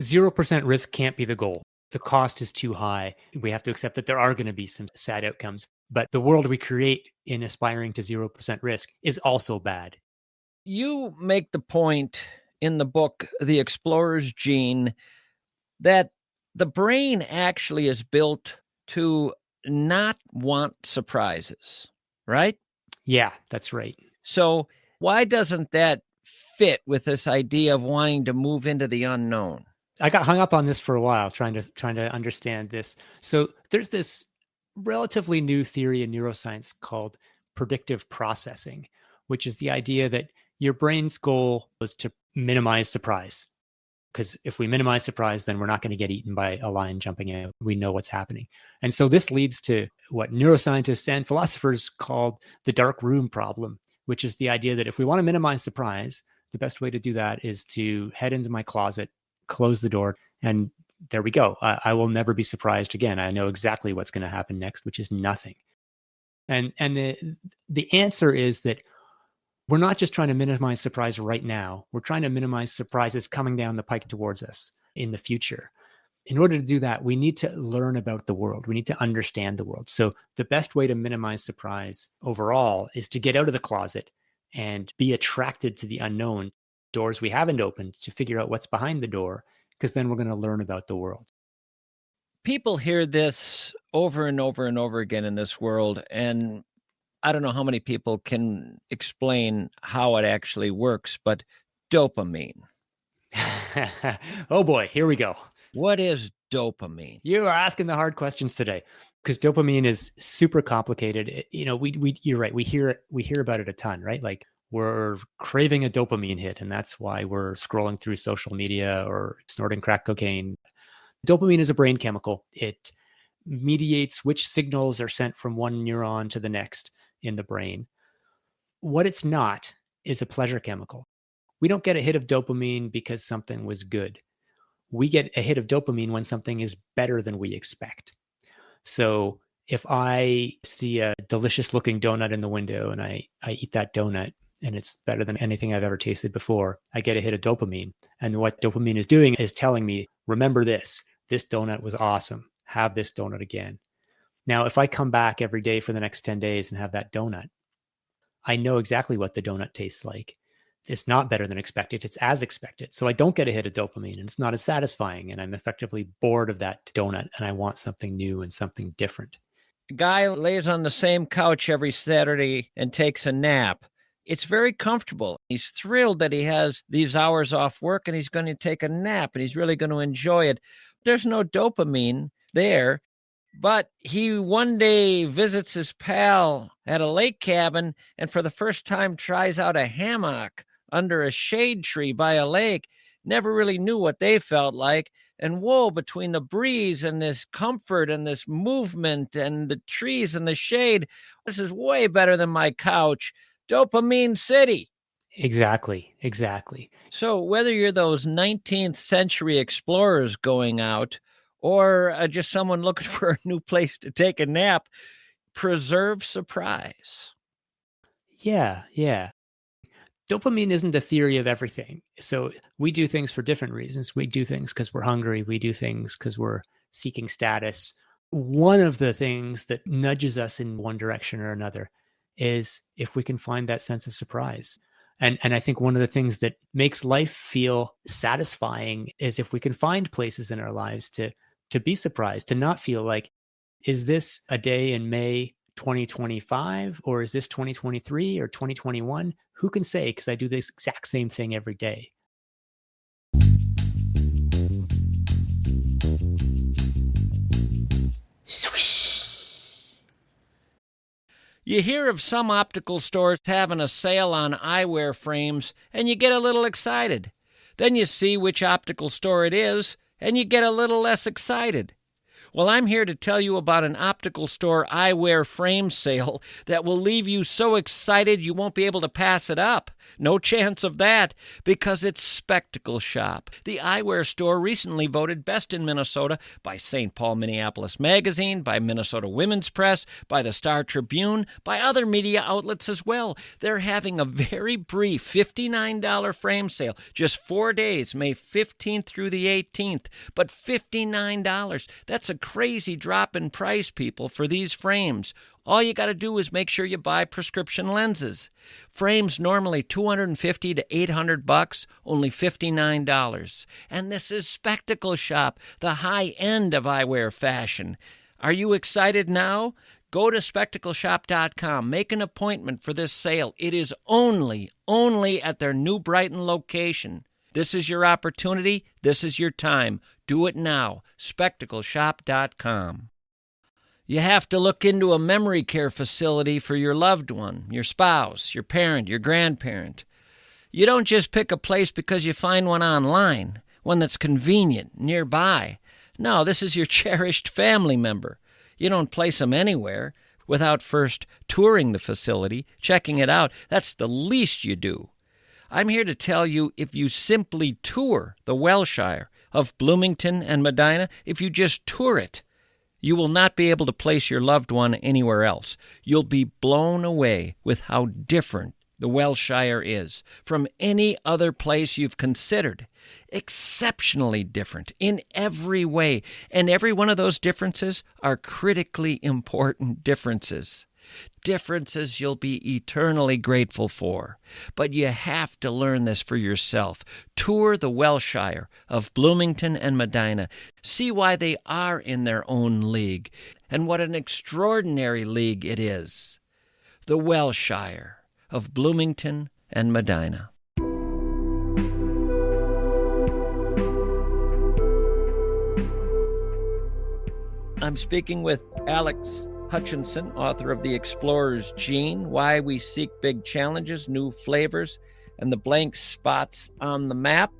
0% risk can't be the goal. The cost is too high. We have to accept that there are going to be some sad outcomes. But the world we create in aspiring to 0% risk is also bad. You make the point in the book, The Explorer's Gene, that the brain actually is built to not want surprises, right? Yeah, that's right. So why doesn't that fit with this idea of wanting to move into the unknown? I got hung up on this for a while, trying to understand this. So there's this relatively new theory in neuroscience called predictive processing, which is the idea that your brain's goal is to minimize surprise. Because if we minimize surprise, then we're not going to get eaten by a lion jumping out. We know what's happening. And so this leads to what neuroscientists and philosophers call the dark room problem, which is the idea that if we want to minimize surprise, the best way to do that is to head into my closet, close the door, and there we go. I will never be surprised again. I know exactly what's going to happen next, which is nothing. And the answer is that we're not just trying to minimize surprise right now. We're trying to minimize surprises coming down the pike towards us in the future. In order to do that, we need to learn about the world. We need to understand the world. So the best way to minimize surprise overall is to get out of the closet and be attracted to the unknown, doors we haven't opened, to figure out what's behind the door, because then we're going to learn about the world. People hear this over and over and over again in this world, and I don't know how many people can explain how it actually works, but dopamine. Oh boy, here we go. What is dopamine? You are asking the hard questions today, because dopamine is super complicated. You're right. We hear about it a ton, right? Like, we're craving a dopamine hit, and that's why we're scrolling through social media or snorting crack cocaine. Dopamine is a brain chemical. It mediates which signals are sent from one neuron to the next in the brain. What it's not is a pleasure chemical. We don't get a hit of dopamine because something was good. We get a hit of dopamine when something is better than we expect. So if I see a delicious looking donut in the window and I eat that donut and it's better than anything I've ever tasted before, I get a hit of dopamine. And what dopamine is doing is telling me, remember this donut was awesome. Have this donut again. Now, if I come back every day for the next 10 days and have that donut, I know exactly what the donut tastes like. It's not better than expected. It's as expected. So I don't get a hit of dopamine, and it's not as satisfying. And I'm effectively bored of that donut, and I want something new and something different. A guy lays on the same couch every Saturday and takes a nap. It's very comfortable. He's thrilled that he has these hours off work and he's going to take a nap and he's really going to enjoy it. There's no dopamine there. But he one day visits his pal at a lake cabin and for the first time tries out a hammock under a shade tree by a lake. Never really knew what they felt like. And whoa, between the breeze and this comfort and this movement and the trees and the shade, this is way better than my couch. Dopamine City. Exactly. So whether you're those 19th century explorers going out or just someone looking for a new place to take a nap, preserve surprise. Yeah. Dopamine isn't a theory of everything. So we do things for different reasons. We do things because we're hungry. We do things because we're seeking status. One of the things that nudges us in one direction or another is if we can find that sense of surprise. And I think one of the things that makes life feel satisfying is if we can find places in our lives to be surprised, to not feel like, is this a day in May 2025 or is this 2023 or 2021? Who can say? Because I do this exact same thing every day. You hear of some optical stores having a sale on eyewear frames, and you get a little excited. Then you see which optical store it is, and you get a little less excited. Well, I'm here to tell you about an optical store eyewear frame sale that will leave you so excited you won't be able to pass it up. No chance of that, because it's Spectacle Shop. The eyewear store recently voted Best in Minnesota by St. Paul Minneapolis Magazine, by Minnesota Women's Press, by the Star Tribune, by other media outlets as well. They're having a very brief $59 frame sale, just 4 days, May 15th through the 18th. But $59, that's a crazy drop in price, people, for these frames. All you got to do is make sure you buy prescription lenses. Frames normally $250 to $800, only $59. And this is Spectacle Shop, the high end of eyewear fashion. Are you excited now? Go to spectacleshop.com. Make an appointment for this sale. It is only at their New Brighton location. This is your opportunity. This is your time. Do it now. spectacleshop.com. You have to look into a memory care facility for your loved one, your spouse, your parent, your grandparent. You don't just pick a place because you find one online, one that's convenient, nearby. No, this is your cherished family member. You don't place them anywhere without first touring the facility, checking it out. That's the least you do. I'm here to tell you, if you simply tour the Wellshire of Bloomington and Medina, if you just tour it, you will not be able to place your loved one anywhere else. You'll be blown away with how different the Wellshire is from any other place you've considered. Exceptionally different in every way, and every one of those differences are critically important differences. Differences you'll be eternally grateful for. But you have to learn this for yourself. Tour the Wellshire of Bloomington and Medina. See why they are in their own league, and what an extraordinary league it is. The Wellshire of Bloomington and Medina. I'm speaking with Alex Hutchinson, author of The Explorer's Gene, Why We Seek Big Challenges, New Flavors, and the Blank Spots on the Map.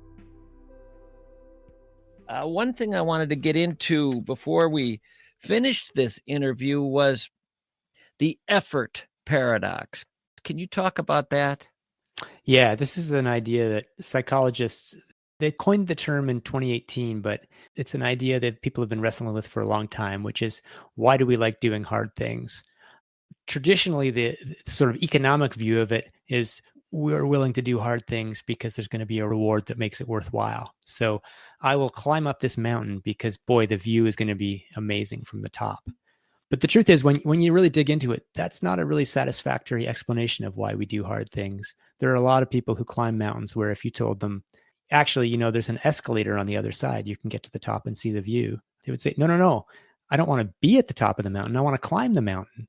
One thing I wanted to get into before we finished this interview was the effort paradox. Can you talk about that? Yeah, this is an idea that psychologists, they coined the term in 2018, but it's an idea that people have been wrestling with for a long time, which is, why do we like doing hard things? Traditionally, the sort of economic view of it is we're willing to do hard things because there's going to be a reward that makes it worthwhile. So I will climb up this mountain because, boy, the view is going to be amazing from the top. But the truth is, when you really dig into it, that's not a really satisfactory explanation of why we do hard things. There are a lot of people who climb mountains where if you told them, actually, there's an escalator on the other side, you can get to the top and see the view, they would say, no, I don't want to be at the top of the mountain. I want to climb the mountain.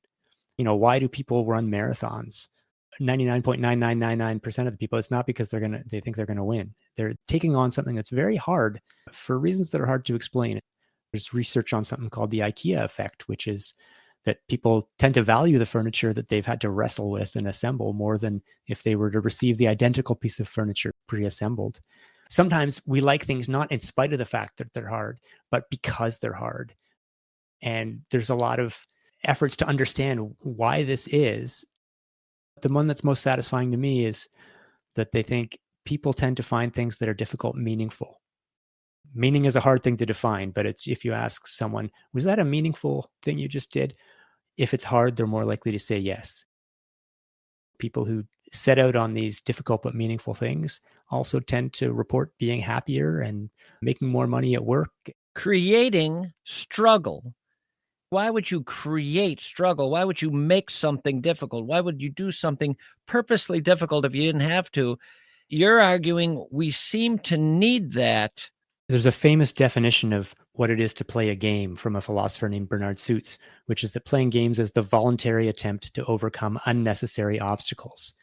Why do people run marathons? 99.9999% of the people, it's not because they think they're going to win. They're taking on something that's very hard for reasons that are hard to explain. There's research on something called the IKEA effect, which is that people tend to value the furniture that they've had to wrestle with and assemble more than if they were to receive the identical piece of furniture pre-assembled. Sometimes we like things not in spite of the fact that they're hard, but because they're hard. And there's a lot of efforts to understand why this is. The one that's most satisfying to me is that they think people tend to find things that are difficult meaningful. Meaning is a hard thing to define, but it's, if you ask someone, was that a meaningful thing you just did? If it's hard, they're more likely to say yes. People who set out on these difficult but meaningful things also tend to report being happier and making more money at work. Creating struggle. Why would you create struggle? Why would you make something difficult? Why would you do something purposely difficult if you didn't have to? You're arguing we seem to need that. There's a famous definition of what it is to play a game from a philosopher named Bernard Suits, which is that playing games is the voluntary attempt to overcome unnecessary obstacles.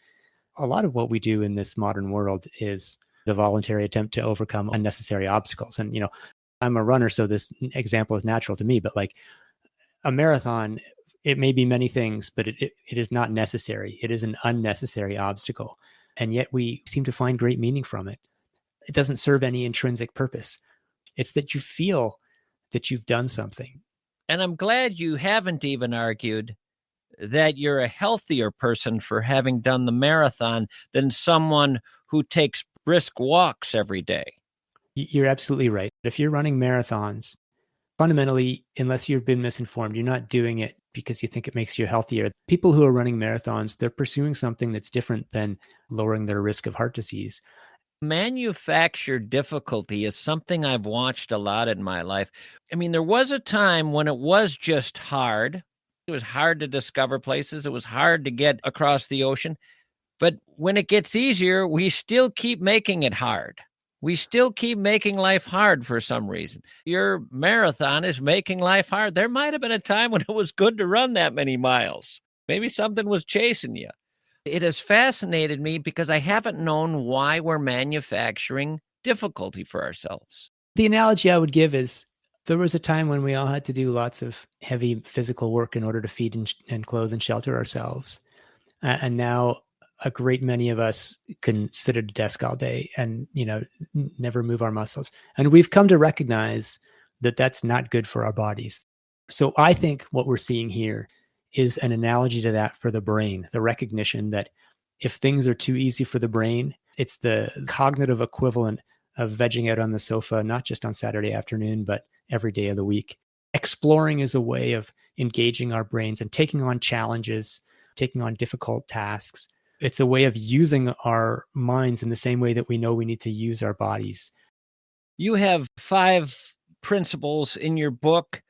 A lot of what we do in this modern world is the voluntary attempt to overcome unnecessary obstacles. And, I'm a runner, so this example is natural to me, but like a marathon, it may be many things, but it is not necessary. It is an unnecessary obstacle. And yet we seem to find great meaning from it. It doesn't serve any intrinsic purpose. It's that you feel that you've done something. And I'm glad you haven't even argued that you're a healthier person for having done the marathon than someone who takes brisk walks every day. You're absolutely right. If you're running marathons, fundamentally, unless you've been misinformed, you're not doing it because you think it makes you healthier. People who are running marathons, they're pursuing something that's different than lowering their risk of heart disease. Manufactured difficulty is something I've watched a lot in my life. I mean, there was a time when it was just hard. It was hard to discover places. It was hard to get across the ocean. But when it gets easier, we still keep making it hard. We still keep making life hard for some reason. Your marathon is making life hard. There might have been a time when it was good to run that many miles. Maybe something was chasing you. It has fascinated me because I haven't known why we're manufacturing difficulty for ourselves. The analogy I would give is there was a time when we all had to do lots of heavy physical work in order to feed and clothe and shelter ourselves. And now a great many of us can sit at a desk all day and, never move our muscles. And we've come to recognize that that's not good for our bodies. So I think what we're seeing here is an analogy to that for the brain, the recognition that if things are too easy for the brain, it's the cognitive equivalent of vegging out on the sofa, not just on Saturday afternoon, but every day of the week. Exploring is a way of engaging our brains and taking on challenges, taking on difficult tasks. It's a way of using our minds in the same way that we know we need to use our bodies. You have 5 principles in your book.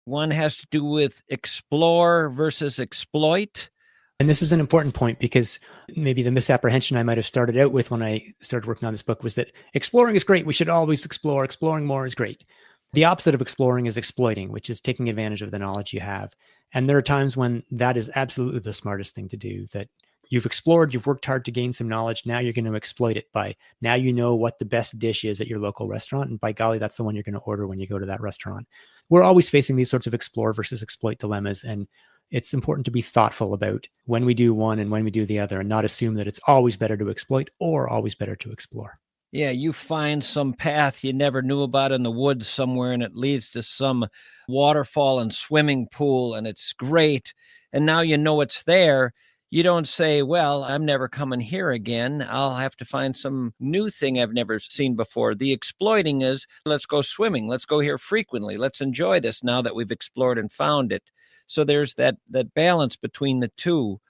One has to do with explore versus exploit. And this is an important point because maybe the misapprehension I might have started out with when I started working on this book was that exploring is great. We should always explore. Exploring more is great. The opposite of exploring is exploiting, which is taking advantage of the knowledge you have. And there are times when that is absolutely the smartest thing to do, that you've explored, you've worked hard to gain some knowledge. Now you're going to exploit it by, now you know what the best dish is at your local restaurant. And by golly, that's the one you're going to order when you go to that restaurant. We're always facing these sorts of explore versus exploit dilemmas. And it's important to be thoughtful about when we do one and when we do the other, and not assume that it's always better to exploit or always better to explore. Yeah, you find some path you never knew about in the woods somewhere, and it leads to some waterfall and swimming pool, and it's great. And now you know it's there. You don't say, well, I'm never coming here again. I'll have to find some new thing I've never seen before. The exploiting is, let's go swimming. Let's go here frequently. Let's enjoy this now that we've explored and found it. So there's that balance between the two.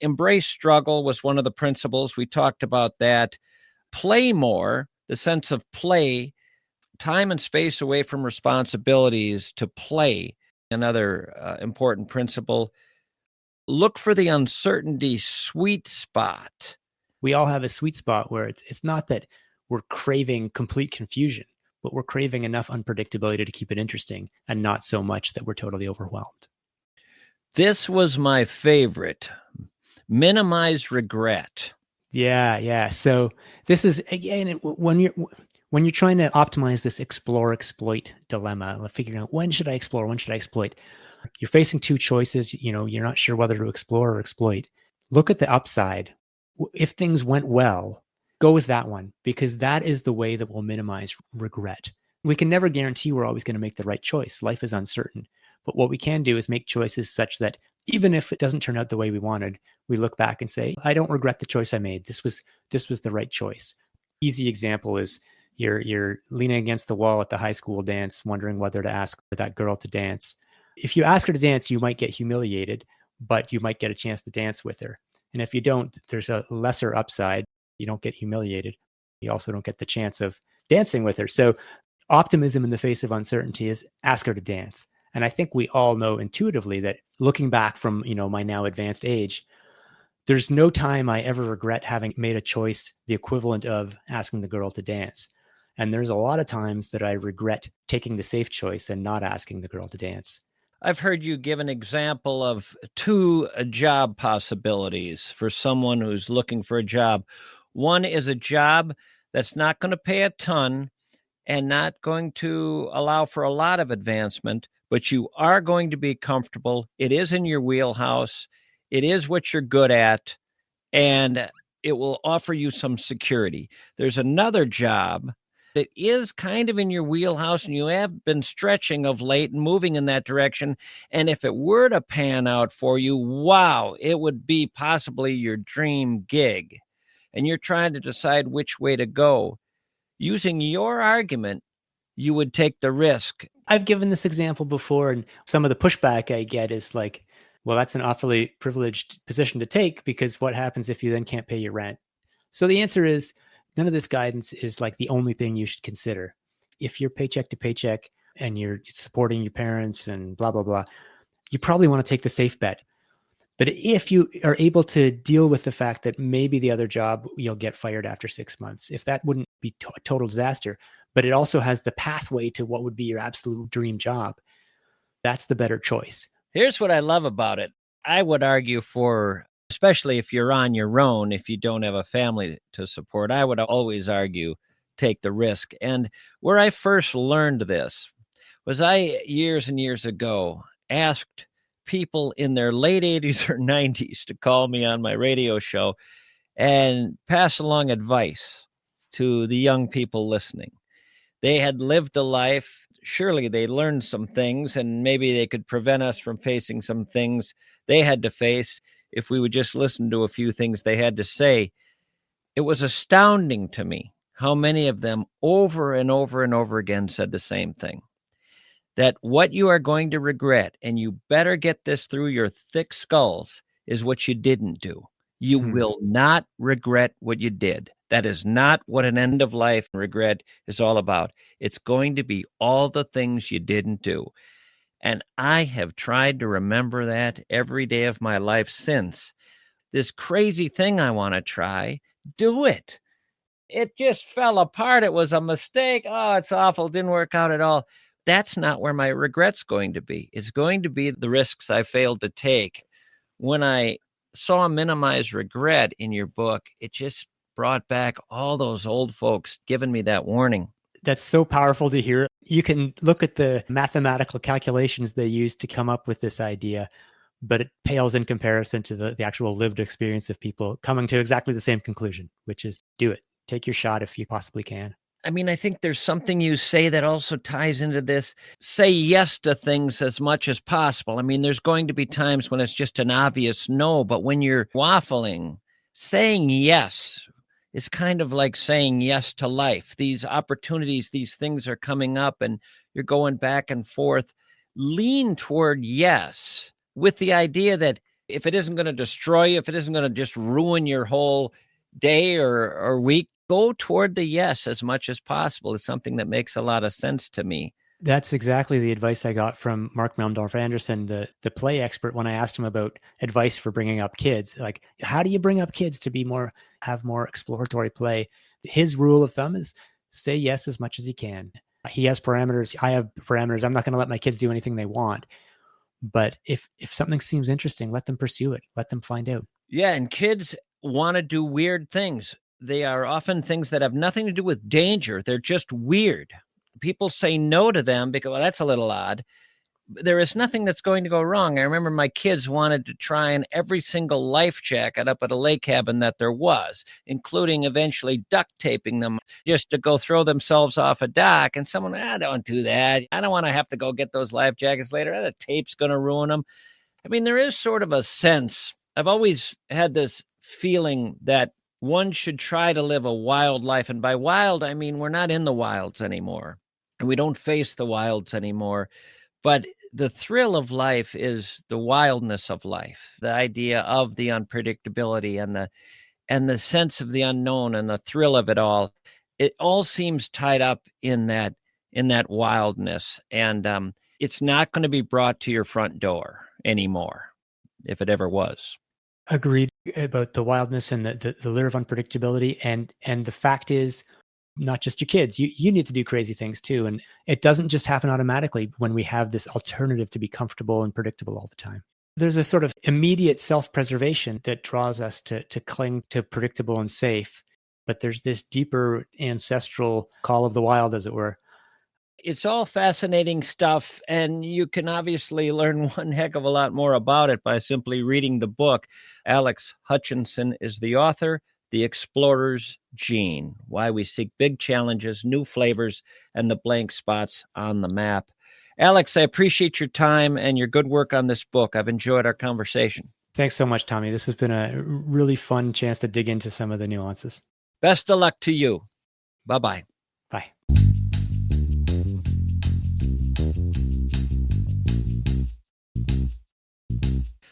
Embrace struggle was one of the principles. We talked about that. Play more, the sense of play, time and space away from responsibilities to play. Another important principle. Look for the uncertainty sweet spot. We all have a sweet spot where it's not that we're craving complete confusion, but we're craving enough unpredictability to keep it interesting and not so much that we're totally overwhelmed. This was my favorite. Minimize regret. Yeah. So this is, again, when you're trying to optimize this explore exploit dilemma, figuring out when should I explore, when should I exploit, you're facing two choices. You're not sure whether to explore or exploit. Look at the upside. If things went well, go with that one, because that is the way that will minimize regret. We can never guarantee we're always going to make the right choice. Life is uncertain. But what we can do is make choices such that even if it doesn't turn out the way we wanted, we look back and say, I don't regret the choice I made. This was the right choice. Easy example is you're leaning against the wall at the high school dance, wondering whether to ask that girl to dance. If you ask her to dance, you might get humiliated, but you might get a chance to dance with her. And if you don't, there's a lesser upside. You don't get humiliated. You also don't get the chance of dancing with her. So optimism in the face of uncertainty is ask her to dance. And I think we all know intuitively that, looking back from, my now advanced age, there's no time I ever regret having made a choice the equivalent of asking the girl to dance. And there's a lot of times that I regret taking the safe choice and not asking the girl to dance. I've heard you give an example of 2 job possibilities for someone who's looking for a job. One is a job that's not going to pay a ton and not going to allow for a lot of advancement, but you are going to be comfortable. It is in your wheelhouse. It is what you're good at, and it will offer you some security. There's another job It is kind of in your wheelhouse, and you have been stretching of late and moving in that direction. And if it were to pan out for you, wow, it would be possibly your dream gig. And you're trying to decide which way to go. Using your argument, you would take the risk. I've given this example before, and some of the pushback I get is like, well, that's an awfully privileged position to take, because what happens if you then can't pay your rent? So the answer is, none of this guidance is like the only thing you should consider. If you're paycheck to paycheck and you're supporting your parents and blah, blah, blah, you probably want to take the safe bet. But if you are able to deal with the fact that maybe the other job, you'll get fired after 6 months, if that wouldn't be a total disaster, but it also has the pathway to what would be your absolute dream job, that's the better choice. Here's what I love about it. I would argue for, especially if you're on your own, if you don't have a family to support, I would always argue, take the risk. And where I first learned this was I, years and years ago, asked people in their late 80s or 90s to call me on my radio show and pass along advice to the young people listening. They had lived a life. Surely they learned some things, and maybe they could prevent us from facing some things they had to face if we would just listen to a few things they had to say. It was astounding to me how many of them over and over and over again said the same thing, that what you are going to regret, and you better get this through your thick skulls, is what you didn't do. You will not regret what you did. That is not what an end of life regret is all about. It's going to be all the things you didn't do. And I have tried to remember that every day of my life since. This crazy thing I want to try, do it. It just fell apart. It was a mistake. Oh, it's awful. Didn't work out at all. That's not where my regret's going to be. It's going to be the risks I failed to take. When I saw Minimize Regret in your book, it just brought back all those old folks giving me that warning. That's so powerful to hear. You can look at the mathematical calculations they used to come up with this idea, but it pales in comparison to the actual lived experience of people coming to exactly the same conclusion, which is do it. Take your shot if you possibly can. I mean, I think there's something you say that also ties into this. Say yes to things as much as possible. I mean, there's going to be times when it's just an obvious no, but when you're waffling, saying yes is kind of like saying yes to life. These opportunities, these things are coming up and you're going back and forth. Lean toward yes with the idea that if it isn't going to destroy you, if it isn't going to just ruin your whole day or week, go toward the yes as much as possible. It's something that makes a lot of sense to me. That's exactly the advice I got from Mark Melndorf Anderson, the play expert, when I asked him about advice for bringing up kids. Like, how do you bring up kids to have more exploratory play? His rule of thumb is say yes as much as you can. He has parameters. I have parameters. I'm not going to let my kids do anything they want. But if something seems interesting, let them pursue it. Let them find out. Yeah, and kids want to do weird things. They are often things that have nothing to do with danger. They're just weird. People say no to them because, well, that's a little odd. There is nothing that's going to go wrong. I remember my kids wanted to try on every single life jacket up at a lake cabin that there was, including eventually duct taping them just to go throw themselves off a dock. And someone, don't do that. I don't want to have to go get those life jackets later. The tape's going to ruin them. I mean, there is sort of a sense. I've always had this feeling that one should try to live a wild life. And by wild, I mean, we're not in the wilds anymore and we don't face the wilds anymore. But the thrill of life is the wildness of life, the idea of the unpredictability and the sense of the unknown and the thrill of it all. It all seems tied up in that wildness. And it's not going to be brought to your front door anymore, if it ever was. Agreed about the wildness and the lure of unpredictability. And the fact is, not just your kids, you need to do crazy things too. And it doesn't just happen automatically when we have this alternative to be comfortable and predictable all the time. There's a sort of immediate self-preservation that draws us to cling to predictable and safe. But there's this deeper ancestral call of the wild, as it were. It's all fascinating stuff, and you can obviously learn one heck of a lot more about it by simply reading the book. Alex Hutchinson is the author. The Explorer's Gene, Why We Seek Big Challenges, New Flavors, and the Blank Spots on the Map. Alex, I appreciate your time and your good work on this book. I've enjoyed our conversation. Thanks so much, Tommy. This has been a really fun chance to dig into some of the nuances. Best of luck to you. Bye-bye. Bye.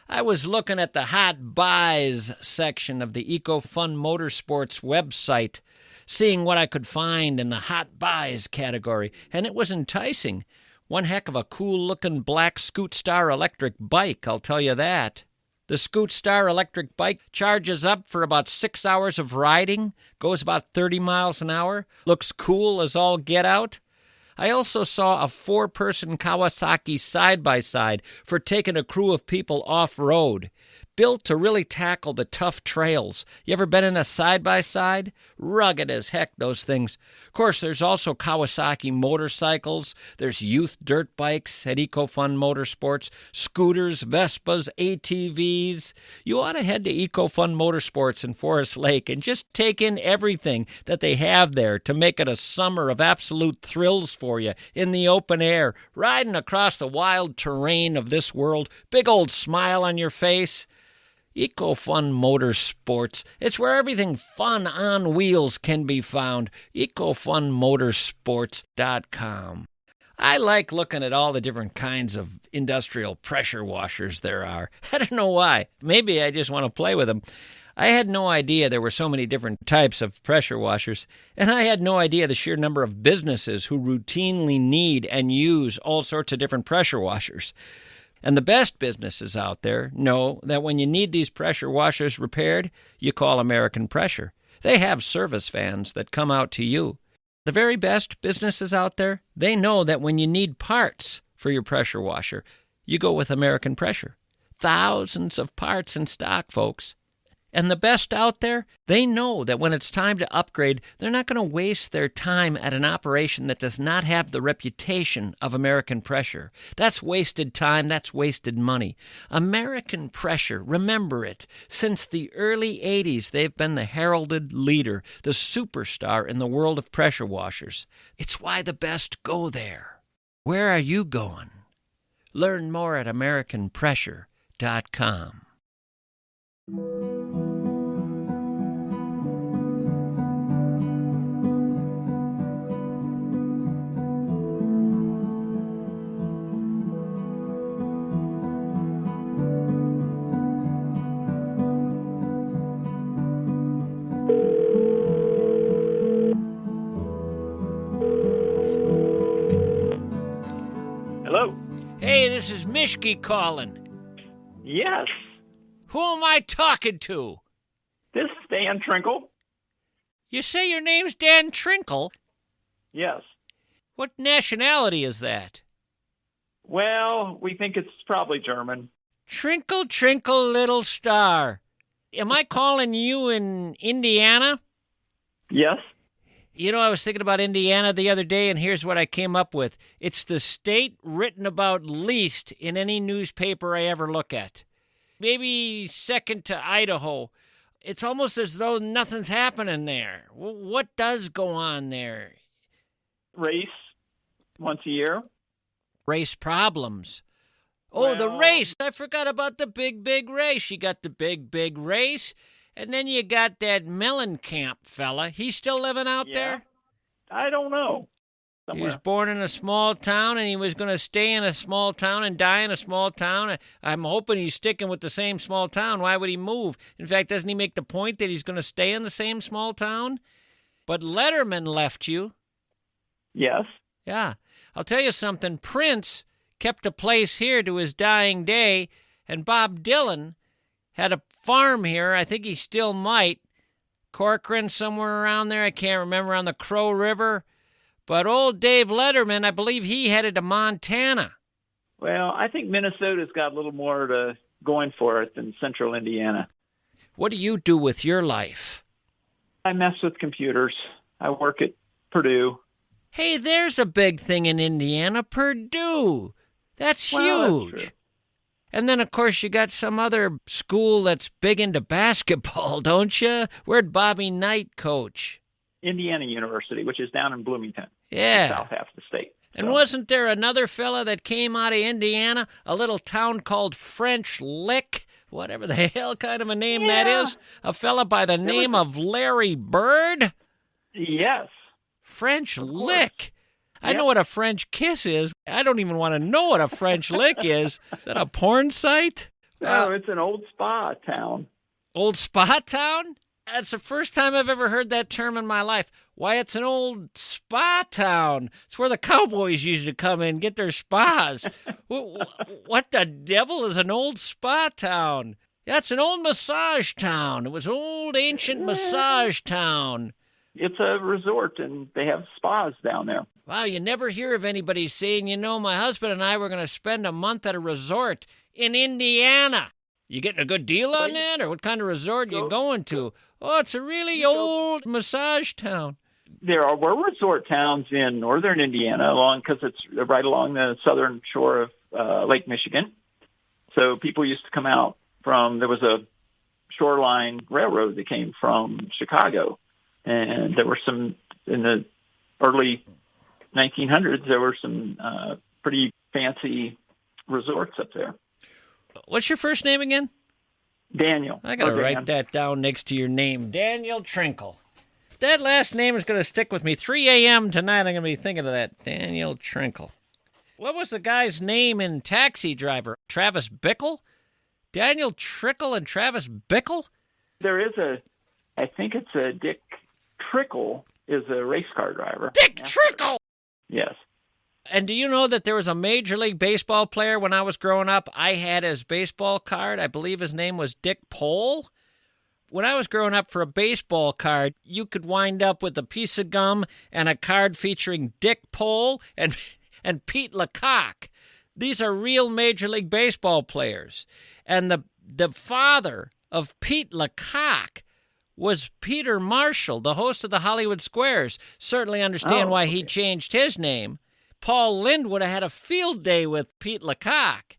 I was looking at the Hot Buys section of the EcoFun Motorsports website, seeing what I could find in the Hot Buys category, and it was enticing. One heck of a cool-looking black Scoot Star electric bike, I'll tell you that. The Scoot Star electric bike charges up for about 6 hours of riding, goes about 30 miles an hour, looks cool as all get out. I also saw a 4-person Kawasaki side-by-side for taking a crew of people off-road, built to really tackle the tough trails. You ever been in a side-by-side? Rugged as heck, those things. Of course, there's also Kawasaki motorcycles. There's youth dirt bikes at EcoFun Motorsports, scooters, Vespas, ATVs. You ought to head to EcoFun Motorsports in Forest Lake and just take in everything that they have there to make it a summer of absolute thrills for you in the open air, riding across the wild terrain of this world, big old smile on your face. EcoFun Motorsports. It's where everything fun on wheels can be found. EcoFunMotorsports.com. I like looking at all the different kinds of industrial pressure washers there are. I don't know why. Maybe I just want to play with them. I had no idea there were so many different types of pressure washers, and I had no idea the sheer number of businesses who routinely need and use all sorts of different pressure washers. And the best businesses out there know that when you need these pressure washers repaired, you call American Pressure. They have service vans that come out to you. The very best businesses out there, they know that when you need parts for your pressure washer, you go with American Pressure. Thousands of parts in stock, folks. And the best out there, they know that when it's time to upgrade, they're not going to waste their time at an operation that does not have the reputation of American Pressure. That's wasted time, that's wasted money. American Pressure, remember it. Since the early 80s, they've been the heralded leader, the superstar in the world of pressure washers. It's why the best go there. Where are you going? Learn more at AmericanPressure.com. Hello. Hey, this is MISCHKE calling. Yes, Who am I talking to? this is Dan Trinkle. You say your name's Dan Trinkle? Yes. What nationality is that? Well, we think it's probably German. Trinkle, trinkle, little star. Am I calling you in Indiana? Yes. You know, I was thinking about Indiana the other day, and here's what I came up with. It's the state written about least in any newspaper I ever look at. Maybe second to Idaho. It's almost as though nothing's happening there. What does go on there? Race once a year. Race problems. Oh, the Well- race. I forgot about the big race. You got the big race. And then you got that Mellencamp fella. He's still living out there? I don't know. He Somewhere. was born in a small town, and he was going to stay in a small town and die in a small town. I'm hoping he's sticking with the same small town. Why would he move? In fact, doesn't he make the point that he's going to stay in the same small town? But Letterman left you. Yes. Yeah. I'll tell you something. Prince kept a place here to his dying day, and Bob Dylan had a farm here. I think he still might. Corcoran, somewhere around there. I can't remember, on the Crow River. But old Dave Letterman, I believe he headed to Montana. Well, I think Minnesota's got a little more to going for it than central Indiana. What do you do with your life? I mess with computers. I work at Purdue. Hey, there's a big thing in Indiana, Purdue. That's Well, huge. that's true. And then, of course, you got some other school that's big into basketball, don't you? Where'd Bobby Knight coach? Indiana University, which is down in Bloomington, Yeah. south half of the state. And wasn't there another fella that came out of Indiana, a little town called French Lick? Whatever the hell kind of a name that is. A fella by the name of Larry Bird? Yes. French Lick. I know what a French kiss is. I don't even want to know what a French Lick is. Is that a porn site? No, it's an old spa town. Old spa town? That's the first time I've ever heard that term in my life. Why, it's an old spa town. It's where the cowboys used to come in and get their spas. What the devil is an old spa town? That's an old massage town. It was old ancient massage town. It's a resort, and they have spas down there. Wow, you never hear of anybody saying, my husband and I were going to spend a month at a resort in Indiana. You getting a good deal on that, or what kind of resort you going to? Oh, it's a really old massage town. There were resort towns in northern Indiana, because it's right along the southern shore of Lake Michigan. So people used to come out there was a shoreline railroad that came from Chicago. And there were some, in the early 1900s, there were some pretty fancy resorts up there. What's your first name again? Daniel. I got to write that down next to your name. Daniel Trinkle. That last name is going to stick with me. 3 a.m. tonight, I'm going to be thinking of that. Daniel Trinkle. What was the guy's name in Taxi Driver? Travis Bickle? Daniel Trickle and Travis Bickle? There is I think it's a Dick Trickle is a race car driver. Dick Trickle! Yes. And do you know that there was a Major League Baseball player when I was growing up? I had his baseball card. I believe his name was Dick Pole. When I was growing up, for a baseball card, you could wind up with a piece of gum and a card featuring Dick Pole and Pete Lecoq. These are real Major League Baseball players. And the father of Pete Lecoq was Peter Marshall, the host of the Hollywood Squares. Certainly understand why he changed his name. Paul Lynde would have had a field day with Pete Lecoq.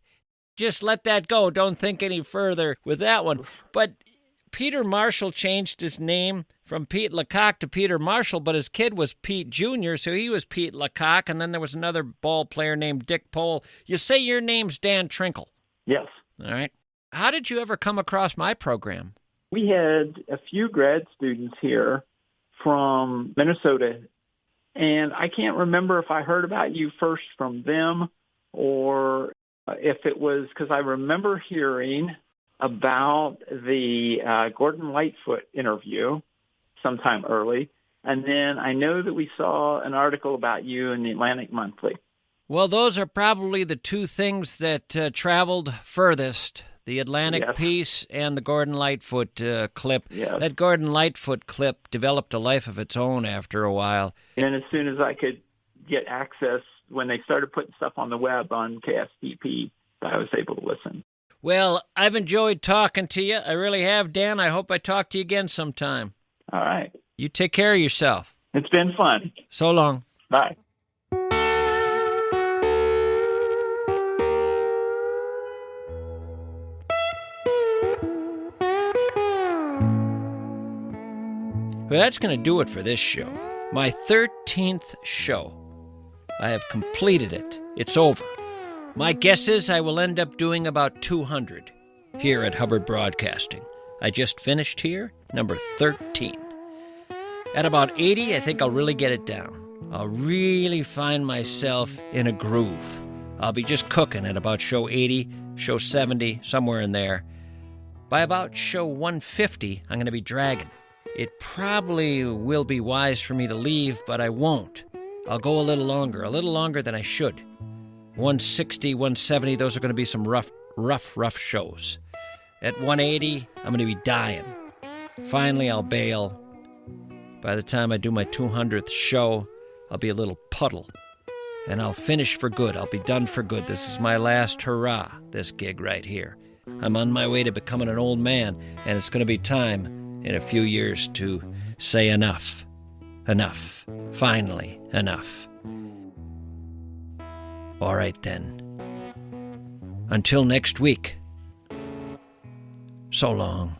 Just let that go. Don't think any further with that one. But Peter Marshall changed his name from Pete Lecoq to Peter Marshall, but his kid was Pete Jr., so he was Pete Lecoq, and then there was another ball player named Dick Pole. You say your name's Dan Trinkle. Yes. All right. How did you ever come across my program? We had a few grad students here from Minnesota, and I can't remember if I heard about you first from them or if it was because I remember hearing about the Gordon Lightfoot interview sometime early, and then I know that we saw an article about you in the Atlantic Monthly. Well, those are probably the two things that traveled furthest. The Atlantic piece and the Gordon Lightfoot clip. Yes. That Gordon Lightfoot clip developed a life of its own after a while. And as soon as I could get access, when they started putting stuff on the web on KSTP, I was able to listen. Well, I've enjoyed talking to you. I really have, Dan. I hope I talk to you again sometime. All right. You take care of yourself. It's been fun. So long. Bye. Well, that's going to do it for this show. My 13th show. I have completed it. It's over. My guess is I will end up doing about 200 here at Hubbard Broadcasting. I just finished here, number 13. At about 80, I think I'll really get it down. I'll really find myself in a groove. I'll be just cooking at about show 80, show 70, somewhere in there. By about show 150, I'm going to be dragging. It probably will be wise for me to leave, but I won't. I'll go a little longer than I should. 160, 170, those are going to be some rough shows. At 180, I'm going to be dying. Finally, I'll bail. By the time I do my 200th show, I'll be a little puddle. And I'll finish for good. I'll be done for good. This is my last hurrah, this gig right here. I'm on my way to becoming an old man, and it's going to be time in a few years to say enough. Enough. Finally, enough. All right, then. Until next week, so long.